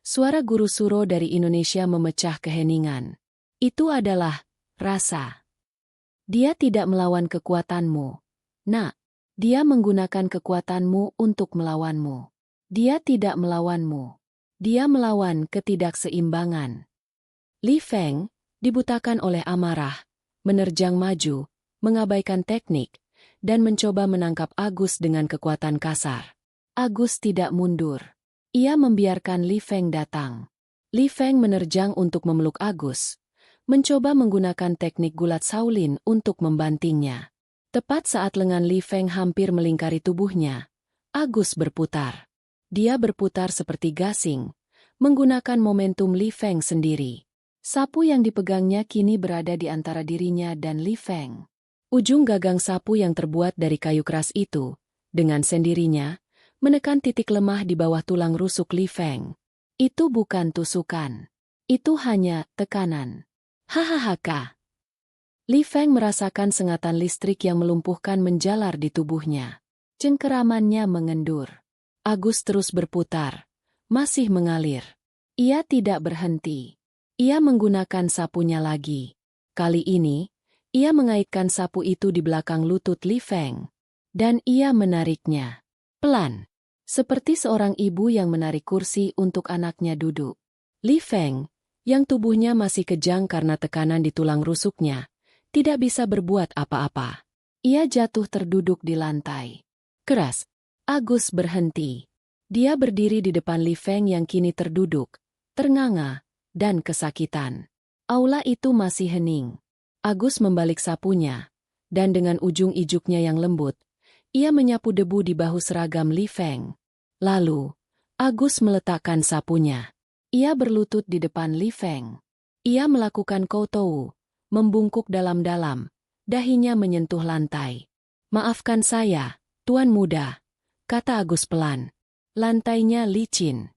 Suara guru Suro dari Indonesia memecah keheningan. Itu adalah rasa. Dia tidak melawan kekuatanmu. Nak, dia menggunakan kekuatanmu untuk melawanmu. Dia tidak melawanmu. Dia melawan ketidakseimbangan. Li Feng, dibutakan oleh amarah, menerjang maju, mengabaikan teknik, dan mencoba menangkap Agus dengan kekuatan kasar. Agus tidak mundur. Ia membiarkan Li Feng datang. Li Feng menerjang untuk memeluk Agus, mencoba menggunakan teknik gulat Shaolin untuk membantingnya. Tepat saat lengan Li Feng hampir melingkari tubuhnya, Agus berputar. Dia berputar seperti gasing, menggunakan momentum Li Feng sendiri. Sapu yang dipegangnya kini berada di antara dirinya dan Li Feng. Ujung gagang sapu yang terbuat dari kayu keras itu, dengan sendirinya, menekan titik lemah di bawah tulang rusuk Li Feng. Itu bukan tusukan. Itu hanya tekanan. Hahaha. Li Feng merasakan sengatan listrik yang melumpuhkan menjalar di tubuhnya. Cengkeramannya mengendur. Agus terus berputar. Masih mengalir. Ia tidak berhenti. Ia menggunakan sapunya lagi. Kali ini, ia mengaitkan sapu itu di belakang lutut Li Feng. Dan ia menariknya. Pelan. Seperti seorang ibu yang menarik kursi untuk anaknya duduk. Li Feng, yang tubuhnya masih kejang karena tekanan di tulang rusuknya, tidak bisa berbuat apa-apa. Ia jatuh terduduk di lantai. Keras. Agus berhenti. Dia berdiri di depan Li Feng yang kini terduduk, ternganga, dan kesakitan. Aula itu masih hening. Agus membalik sapunya, dan dengan ujung ijuknya yang lembut, ia menyapu debu di bahu seragam Li Feng. Lalu, Agus meletakkan sapunya. Ia berlutut di depan Li Feng. Ia melakukan koutou, membungkuk dalam-dalam, dahinya menyentuh lantai. Maafkan saya, Tuan Muda, kata Agus pelan. Lantainya licin.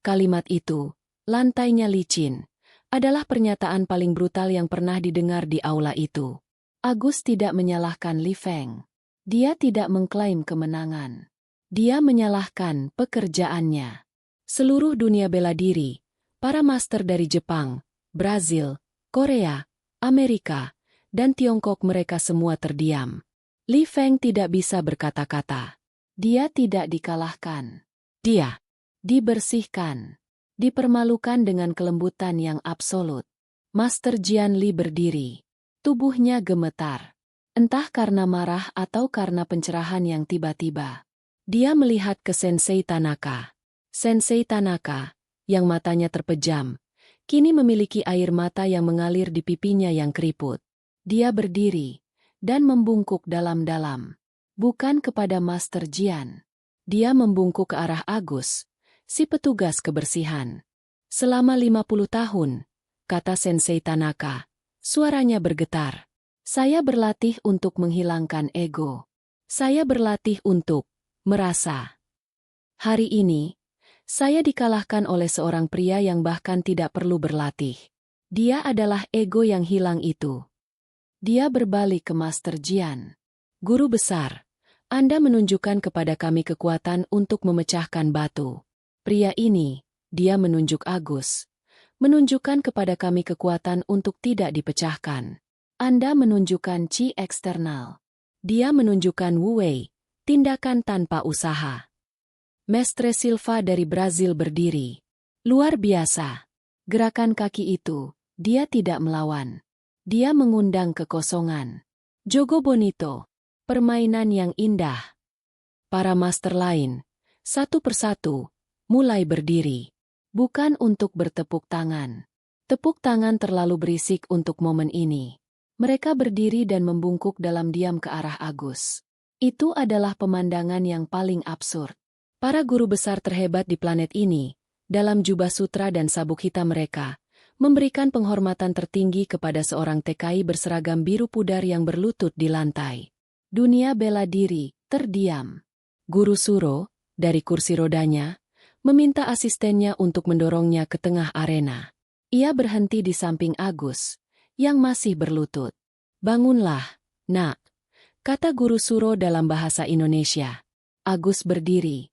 Kalimat itu, lantainya licin, adalah pernyataan paling brutal yang pernah didengar di aula itu. Agus tidak menyalahkan Li Feng. Dia tidak mengklaim kemenangan. Dia menyalahkan pekerjaannya. Seluruh dunia bela diri, para master dari Jepang, Brazil, Korea, Amerika, dan Tiongkok mereka semua terdiam. Li Feng tidak bisa berkata-kata. Dia tidak dikalahkan. Dia dibersihkan. Dipermalukan dengan kelembutan yang absolut. Master Jian Li berdiri. Tubuhnya gemetar. Entah karena marah atau karena pencerahan yang tiba-tiba. Dia melihat ke Sensei Tanaka. Sensei Tanaka, yang matanya terpejam, kini memiliki air mata yang mengalir di pipinya yang keriput. Dia berdiri dan membungkuk dalam-dalam. Bukan kepada Master Jian. Dia membungkuk ke arah Agus, si petugas kebersihan. Selama 50 tahun, kata Sensei Tanaka, suaranya bergetar. Saya berlatih untuk menghilangkan ego. Saya berlatih untuk merasa. Hari ini, saya dikalahkan oleh seorang pria yang bahkan tidak perlu berlatih. Dia adalah ego yang hilang itu. Dia berbalik ke Master Jian. Guru besar, Anda menunjukkan kepada kami kekuatan untuk memecahkan batu. Pria ini, dia menunjuk Agus, menunjukkan kepada kami kekuatan untuk tidak dipecahkan. Anda menunjukkan Qi eksternal. Dia menunjukkan Wu Wei, tindakan tanpa usaha. Mestre Silva dari Brazil berdiri. Luar biasa. Gerakan kaki itu, dia tidak melawan. Dia mengundang kekosongan. Jogo bonito. Permainan yang indah. Para master lain, satu persatu, mulai berdiri. Bukan untuk bertepuk tangan. Tepuk tangan terlalu berisik untuk momen ini. Mereka berdiri dan membungkuk dalam diam ke arah Agus. Itu adalah pemandangan yang paling absurd. Para guru besar terhebat di planet ini, dalam jubah sutra dan sabuk hitam mereka, memberikan penghormatan tertinggi kepada seorang TKI berseragam biru pudar yang berlutut di lantai. Dunia bela diri, terdiam. Guru Suro, dari kursi rodanya, meminta asistennya untuk mendorongnya ke tengah arena. Ia berhenti di samping Agus, yang masih berlutut. Bangunlah, nak, kata Guru Suro dalam bahasa Indonesia. Agus berdiri,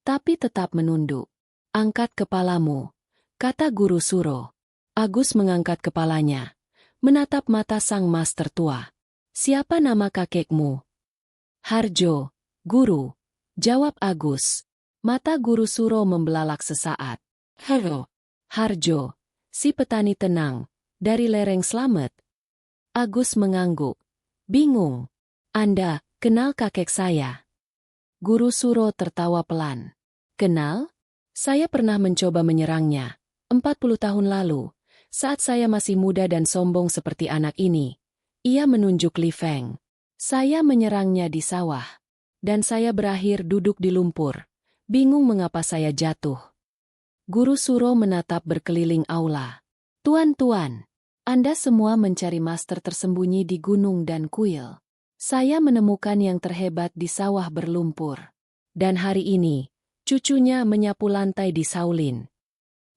tapi tetap menunduk. Angkat kepalamu, kata Guru Suro. Agus mengangkat kepalanya, menatap mata sang master tua. Siapa nama kakekmu? Harjo, Guru, jawab Agus. Mata Guru Suro membelalak sesaat. Halo, Harjo, si petani tenang, dari lereng Slamet. Agus mengangguk. Bingung. Anda kenal kakek saya? Guru Suro tertawa pelan. Kenal? Saya pernah mencoba menyerangnya. 40 tahun lalu, saat saya masih muda dan sombong seperti anak ini. Ia menunjuk Li Feng. Saya menyerangnya di sawah. Dan saya berakhir duduk di lumpur. Bingung mengapa saya jatuh. Guru Suro menatap berkeliling aula. Tuan-tuan, Anda semua mencari master tersembunyi di gunung dan kuil. Saya menemukan yang terhebat di sawah berlumpur. Dan hari ini, cucunya menyapu lantai di Shaolin.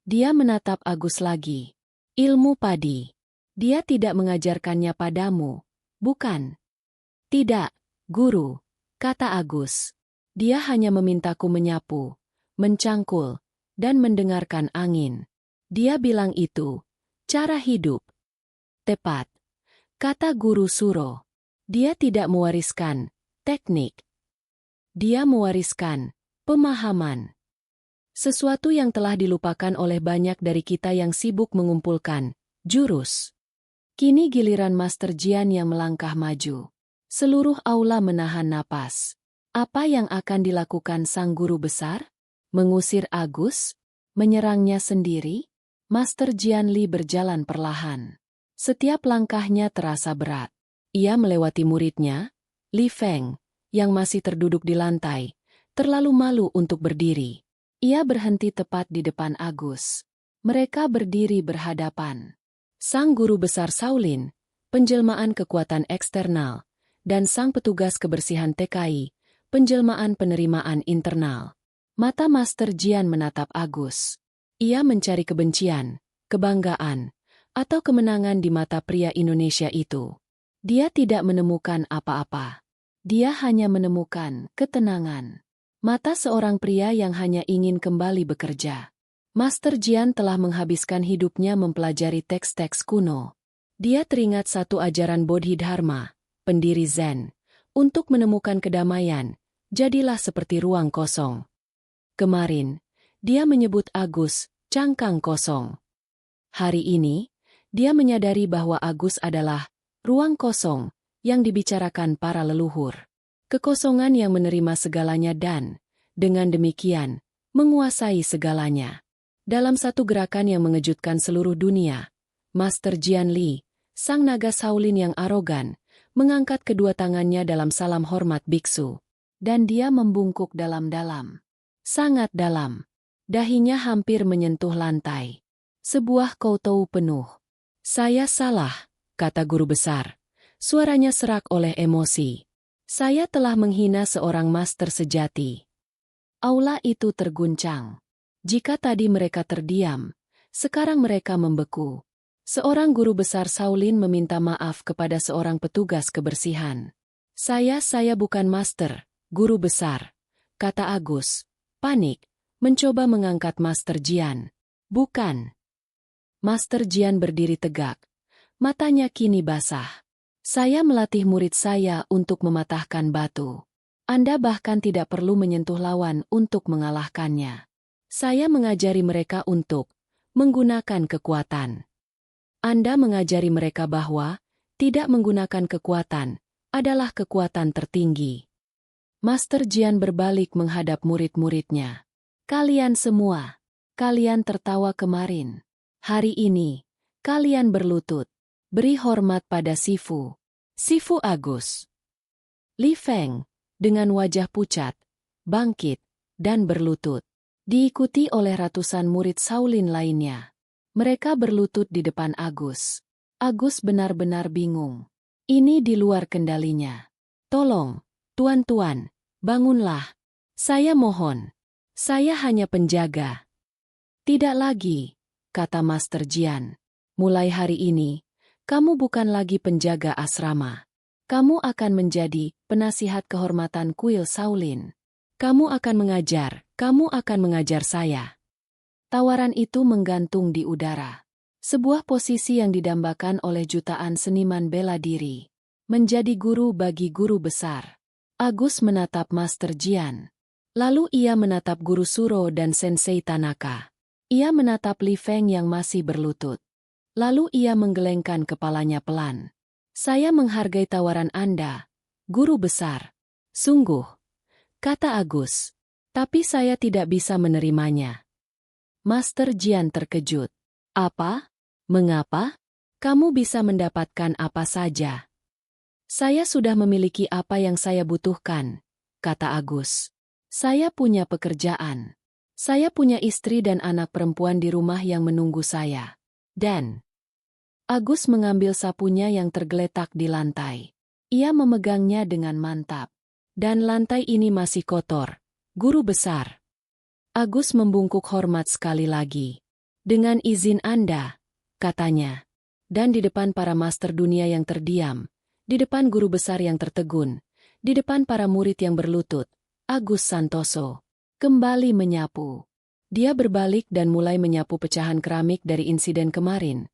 Dia menatap Agus lagi. Ilmu padi. Dia tidak mengajarkannya padamu, bukan? Tidak, Guru, kata Agus. Dia hanya memintaku menyapu, mencangkul, dan mendengarkan angin. Dia bilang itu cara hidup. Tepat, kata Guru Suro. Dia tidak mewariskan teknik. Dia mewariskan pemahaman. Sesuatu yang telah dilupakan oleh banyak dari kita yang sibuk mengumpulkan jurus. Kini giliran Master Jian yang melangkah maju. Seluruh aula menahan napas. Apa yang akan dilakukan sang guru besar? Mengusir Agus? Menyerangnya sendiri? Master Jian Li berjalan perlahan. Setiap langkahnya terasa berat. Ia melewati muridnya, Li Feng, yang masih terduduk di lantai, terlalu malu untuk berdiri. Ia berhenti tepat di depan Agus. Mereka berdiri berhadapan. Sang guru besar Shaolin, penjelmaan kekuatan eksternal, dan sang petugas kebersihan TKI, penjelmaan penerimaan internal. Mata Master Jian menatap Agus. Ia mencari kebencian, kebanggaan, atau kemenangan di mata pria Indonesia itu. Dia tidak menemukan apa-apa. Dia hanya menemukan ketenangan. Mata seorang pria yang hanya ingin kembali bekerja. Master Jian telah menghabiskan hidupnya mempelajari teks-teks kuno. Dia teringat satu ajaran Bodhidharma, pendiri Zen. Untuk menemukan kedamaian, jadilah seperti ruang kosong. Kemarin, dia menyebut Agus, cangkang kosong. Hari ini, dia menyadari bahwa Agus adalah ruang kosong yang dibicarakan para leluhur. Kekosongan yang menerima segalanya dan, dengan demikian, menguasai segalanya. Dalam satu gerakan yang mengejutkan seluruh dunia, Master Jian Li, sang naga Shaolin yang arogan, mengangkat kedua tangannya dalam salam hormat biksu. Dan dia membungkuk dalam-dalam. Sangat dalam. Dahinya hampir menyentuh lantai. Sebuah koutou penuh. "Saya salah," kata guru besar. Suaranya serak oleh emosi. "Saya telah menghina seorang master sejati." Aula itu terguncang. Jika tadi mereka terdiam, sekarang mereka membeku. Seorang guru besar Shaolin meminta maaf kepada seorang petugas kebersihan. Saya bukan master, guru besar," kata Agus. Panik, mencoba mengangkat Master Jian. "Bukan." Master Jian berdiri tegak. Matanya kini basah. "Saya melatih murid saya untuk mematahkan batu. Anda bahkan tidak perlu menyentuh lawan untuk mengalahkannya. Saya mengajari mereka untuk menggunakan kekuatan. Anda mengajari mereka bahwa tidak menggunakan kekuatan adalah kekuatan tertinggi." Master Jian berbalik menghadap murid-muridnya. "Kalian semua, kalian tertawa kemarin. Hari ini, kalian berlutut. Beri hormat pada Sifu. Sifu Agus." Li Feng, dengan wajah pucat, bangkit, dan berlutut. Diikuti oleh ratusan murid Shaolin lainnya. Mereka berlutut di depan Agus. Agus benar-benar bingung. Ini di luar kendalinya. "Tolong, tuan-tuan, bangunlah. Saya mohon. Saya hanya penjaga." "Tidak lagi," kata Master Jian. "Mulai hari ini, kamu bukan lagi penjaga asrama. Kamu akan menjadi penasihat kehormatan kuil Shaolin. Kamu akan mengajar saya." Tawaran itu menggantung di udara. Sebuah posisi yang didambakan oleh jutaan seniman bela diri. Menjadi guru bagi guru besar. Agus menatap Master Jian. Lalu ia menatap Guru Suro dan Sensei Tanaka. Ia menatap Li Feng yang masih berlutut. Lalu ia menggelengkan kepalanya pelan. "Saya menghargai tawaran Anda, guru besar." "Sungguh," kata Agus. "Tapi saya tidak bisa menerimanya." Master Jian terkejut. "Apa? Mengapa? Kamu bisa mendapatkan apa saja." "Saya sudah memiliki apa yang saya butuhkan," kata Agus. "Saya punya pekerjaan. Saya punya istri dan anak perempuan di rumah yang menunggu saya. Dan..." Agus mengambil sapunya yang tergeletak di lantai. Ia memegangnya dengan mantap. "Dan lantai ini masih kotor, guru besar." Agus membungkuk hormat sekali lagi. "Dengan izin Anda," katanya. Dan di depan para master dunia yang terdiam, di depan guru besar yang tertegun, di depan para murid yang berlutut, Agus Santoso kembali menyapu. Dia berbalik dan mulai menyapu pecahan keramik dari insiden kemarin,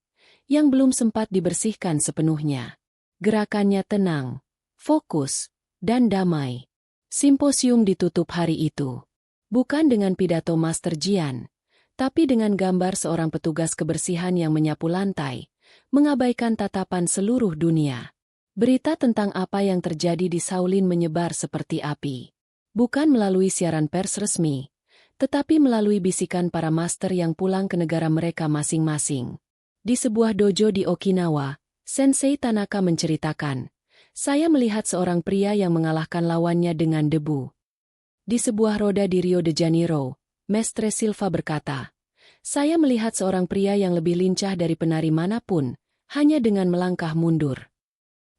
yang belum sempat dibersihkan sepenuhnya. Gerakannya tenang, fokus, dan damai. Simposium ditutup hari itu. Bukan dengan pidato Master Jian, tapi dengan gambar seorang petugas kebersihan yang menyapu lantai, mengabaikan tatapan seluruh dunia. Berita tentang apa yang terjadi di Shaolin menyebar seperti api. Bukan melalui siaran pers resmi, tetapi melalui bisikan para master yang pulang ke negara mereka masing-masing. Di sebuah dojo di Okinawa, Sensei Tanaka menceritakan, "Saya melihat seorang pria yang mengalahkan lawannya dengan debu." Di sebuah roda di Rio de Janeiro, Mestre Silva berkata, "Saya melihat seorang pria yang lebih lincah dari penari manapun, hanya dengan melangkah mundur."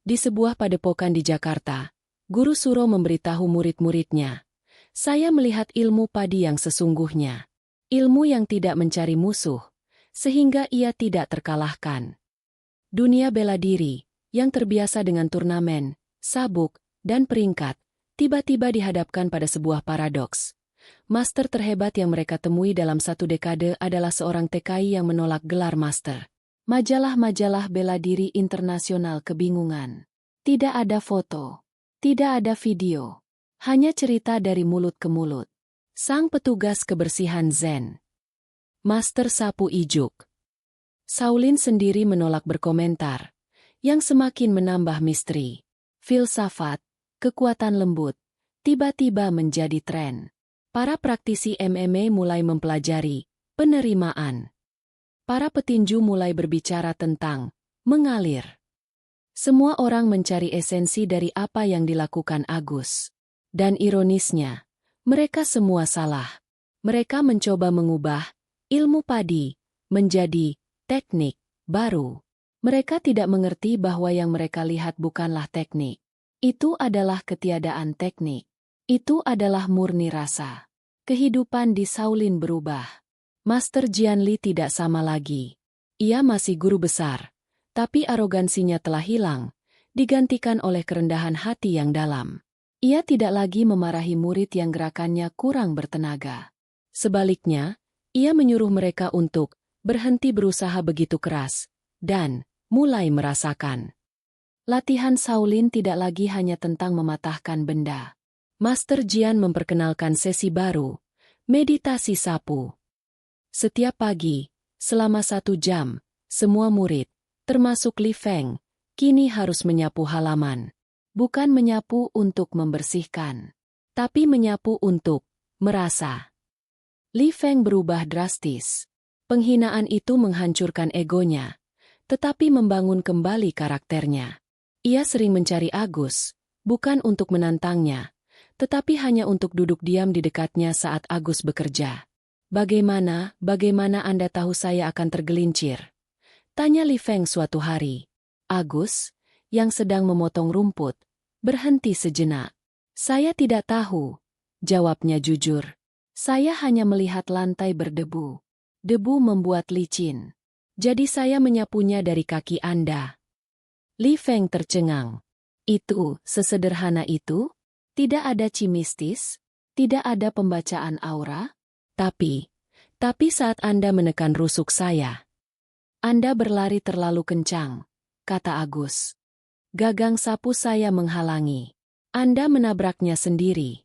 Di sebuah padepokan di Jakarta, Guru Suro memberitahu murid-muridnya, "Saya melihat ilmu padi yang sesungguhnya. Ilmu yang tidak mencari musuh, sehingga ia tidak terkalahkan." Dunia bela diri, yang terbiasa dengan turnamen, sabuk, dan peringkat, tiba-tiba dihadapkan pada sebuah paradoks. master terhebat yang mereka temui dalam 1 dekade adalah seorang TKI yang menolak gelar master. Majalah-majalah bela diri internasional kebingungan. Tidak ada foto. Tidak ada video. Hanya cerita dari mulut ke mulut. Sang petugas kebersihan Zen. Master sapu ijuk. Shaolin sendiri menolak berkomentar, yang semakin menambah misteri. Filsafat, kekuatan lembut, tiba-tiba menjadi tren. Para praktisi MMA mulai mempelajari penerimaan. Para petinju mulai berbicara tentang mengalir. Semua orang mencari esensi dari apa yang dilakukan Agus. Dan ironisnya, mereka semua salah. Mereka mencoba mengubah ilmu padi menjadi teknik baru. Mereka tidak mengerti bahwa yang mereka lihat bukanlah teknik. Itu adalah ketiadaan teknik. Itu adalah murni rasa. Kehidupan di Shaolin berubah. Master Jian Li tidak sama lagi. Ia masih guru besar, tapi arogansinya telah hilang, digantikan oleh kerendahan hati yang dalam. Ia tidak lagi memarahi murid yang gerakannya kurang bertenaga. Sebaliknya, ia menyuruh mereka untuk berhenti berusaha begitu keras, dan mulai merasakan. Latihan Shaolin tidak lagi hanya tentang mematahkan benda. Master Jian memperkenalkan sesi baru, meditasi sapu. Setiap pagi, selama 1 jam, semua murid, termasuk Li Feng, kini harus menyapu halaman. Bukan menyapu untuk membersihkan, tapi menyapu untuk merasa. Li Feng berubah drastis. Penghinaan itu menghancurkan egonya, tetapi membangun kembali karakternya. Ia sering mencari Agus, bukan untuk menantangnya, tetapi hanya untuk duduk diam di dekatnya saat Agus bekerja. Bagaimana Anda tahu saya akan tergelincir? Tanya Li Feng suatu hari. Agus, yang sedang memotong rumput, berhenti sejenak. Saya tidak tahu, jawabnya jujur. Saya hanya melihat lantai berdebu. Debu membuat licin. Jadi saya menyapunya dari kaki Anda. Li Feng tercengang. Itu, sesederhana itu? Tidak ada cimistis? Tidak ada pembacaan aura? Tapi saat Anda menekan rusuk saya, Anda berlari terlalu kencang, kata Agus. Gagang sapu saya menghalangi. Anda menabraknya sendiri.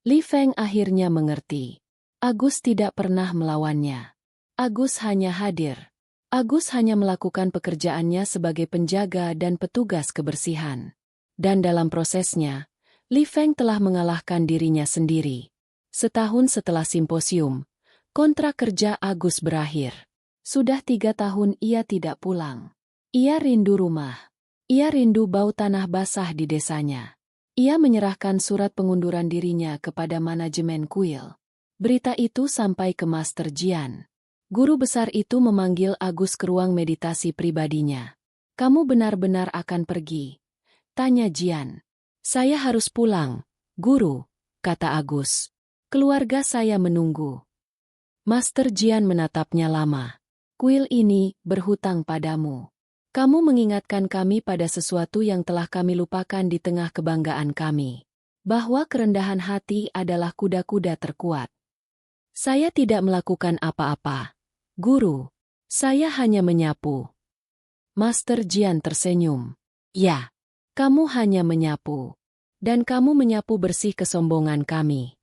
Li Feng akhirnya mengerti. Agus tidak pernah melawannya. Agus hanya hadir. Agus hanya melakukan pekerjaannya sebagai penjaga dan petugas kebersihan. Dan dalam prosesnya, Li Feng telah mengalahkan dirinya sendiri. Setahun setelah simposium, kontrak kerja Agus berakhir. Sudah 3 tahun ia tidak pulang. Ia rindu rumah. Ia rindu bau tanah basah di desanya. Ia menyerahkan surat pengunduran dirinya kepada manajemen kuil. Berita itu sampai ke Master Jian. Guru besar itu memanggil Agus ke ruang meditasi pribadinya. Kamu benar-benar akan pergi? Tanya Jian. Saya harus pulang, Guru, kata Agus. Keluarga saya menunggu. Master Jian menatapnya lama. Kuil ini berhutang padamu. Kamu mengingatkan kami pada sesuatu yang telah kami lupakan di tengah kebanggaan kami. Bahwa kerendahan hati adalah kuda-kuda terkuat. Saya tidak melakukan apa-apa, Guru. Saya hanya menyapu. Master Jian tersenyum. Ya, kamu hanya menyapu. Dan kamu menyapu bersih kesombongan kami.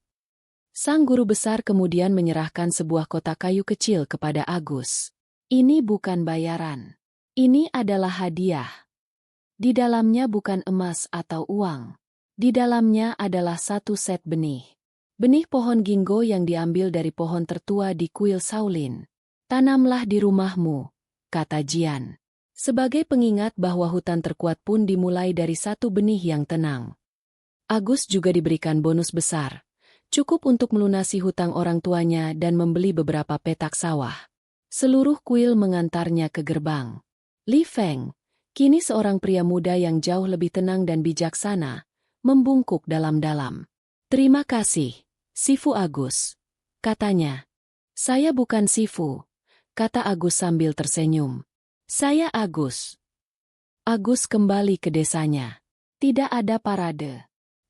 Sang guru besar kemudian menyerahkan sebuah kotak kayu kecil kepada Agus. Ini bukan bayaran. Ini adalah hadiah. Di dalamnya bukan emas atau uang. Di dalamnya adalah 1 set benih. Benih pohon ginkgo yang diambil dari pohon tertua di kuil Shaolin. Tanamlah di rumahmu, kata Jian. Sebagai pengingat bahwa hutan terkuat pun dimulai dari 1 benih yang tenang. Agus juga diberikan bonus besar. Cukup untuk melunasi hutang orang tuanya dan membeli beberapa petak sawah. Seluruh kuil mengantarnya ke gerbang. Li Feng, kini seorang pria muda yang jauh lebih tenang dan bijaksana, membungkuk dalam-dalam. Terima kasih, Sifu Agus, katanya. Saya bukan Sifu, kata Agus sambil tersenyum. Saya Agus. Agus kembali ke desanya. Tidak ada parade.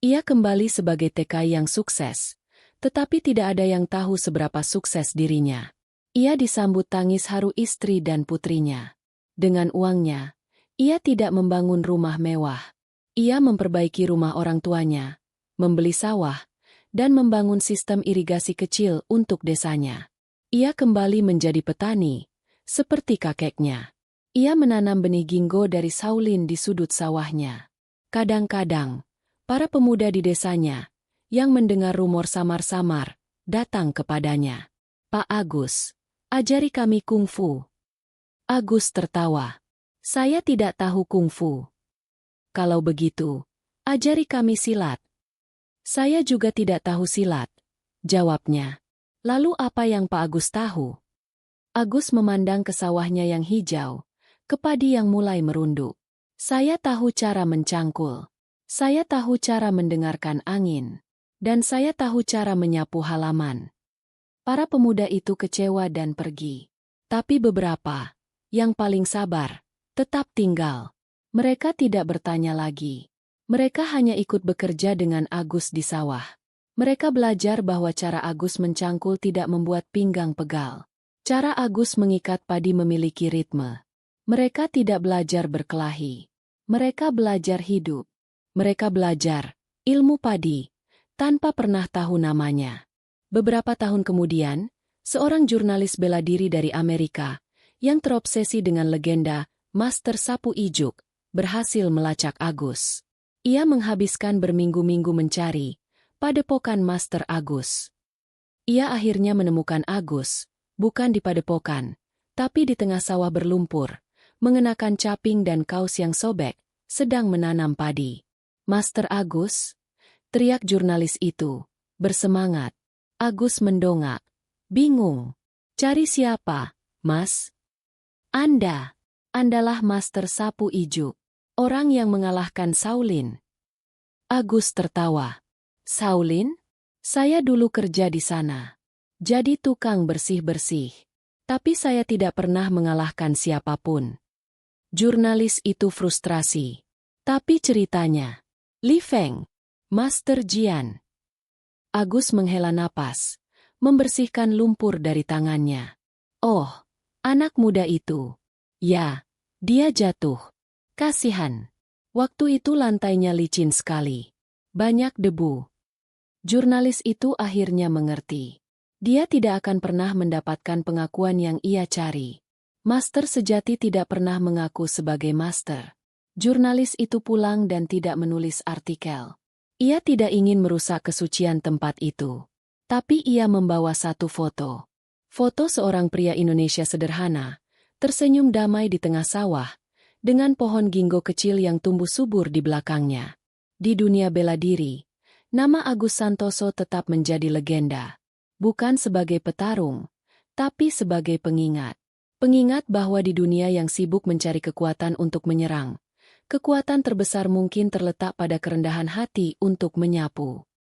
Ia kembali sebagai TKI yang sukses, Tetapi tidak ada yang tahu seberapa sukses dirinya. Ia disambut tangis haru istri dan putrinya. Dengan uangnya, ia tidak membangun rumah mewah. Ia memperbaiki rumah orang tuanya, membeli sawah, dan membangun sistem irigasi kecil untuk desanya. Ia kembali menjadi petani, seperti kakeknya. Ia menanam benih ginkgo dari Shaolin di sudut sawahnya. Kadang-kadang, para pemuda di desanya, yang mendengar rumor samar-samar, datang kepadanya. "Pak Agus, ajari kami kungfu." Agus tertawa. "Saya tidak tahu kungfu." "Kalau begitu, ajari kami silat." "Saya juga tidak tahu silat," jawabnya. "Lalu apa yang Pak Agus tahu?" Agus memandang ke sawahnya yang hijau, ke padi yang mulai merunduk. "Saya tahu cara mencangkul. Saya tahu cara mendengarkan angin. Dan saya tahu cara menyapu halaman." Para pemuda itu kecewa dan pergi. Tapi beberapa, yang paling sabar, tetap tinggal. Mereka tidak bertanya lagi. Mereka hanya ikut bekerja dengan Agus di sawah. Mereka belajar bahwa cara Agus mencangkul tidak membuat pinggang pegal. Cara Agus mengikat padi memiliki ritme. Mereka tidak belajar berkelahi. Mereka belajar hidup. Mereka belajar ilmu padi, tanpa pernah tahu namanya. Beberapa tahun kemudian, seorang jurnalis bela diri dari Amerika, yang terobsesi dengan legenda Master Sapu Ijuk, berhasil melacak Agus. Ia menghabiskan berminggu-minggu mencari padepokan Master Agus. Ia akhirnya menemukan Agus, bukan di padepokan, tapi di tengah sawah berlumpur, mengenakan caping dan kaos yang sobek, sedang menanam padi. "Master Agus?" teriak jurnalis itu, bersemangat. Agus mendongak. "Bingung. Cari siapa, Mas?" Andalah Master Sapu Ijuk, orang yang mengalahkan Shaolin." Agus tertawa. "Shaolin? Saya dulu kerja di sana. Jadi tukang bersih-bersih. Tapi saya tidak pernah mengalahkan siapapun." Jurnalis itu frustrasi. "Tapi ceritanya, Li Feng, Master Jian." Agus menghela napas, membersihkan lumpur dari tangannya. "Oh, anak muda itu. Ya, dia jatuh. Kasihan. Waktu itu lantainya licin sekali. Banyak debu." Jurnalis itu akhirnya mengerti. Dia tidak akan pernah mendapatkan pengakuan yang ia cari. Master sejati tidak pernah mengaku sebagai master. Jurnalis itu pulang dan tidak menulis artikel. Ia tidak ingin merusak kesucian tempat itu. Tapi ia membawa satu foto. Foto seorang pria Indonesia sederhana, tersenyum damai di tengah sawah, dengan pohon ginkgo kecil yang tumbuh subur di belakangnya. Di dunia bela diri, nama Agus Santoso tetap menjadi legenda. Bukan sebagai petarung, tapi sebagai pengingat. Pengingat bahwa di dunia yang sibuk mencari kekuatan untuk menyerang, kekuatan terbesar mungkin terletak pada kerendahan hati untuk menyapu.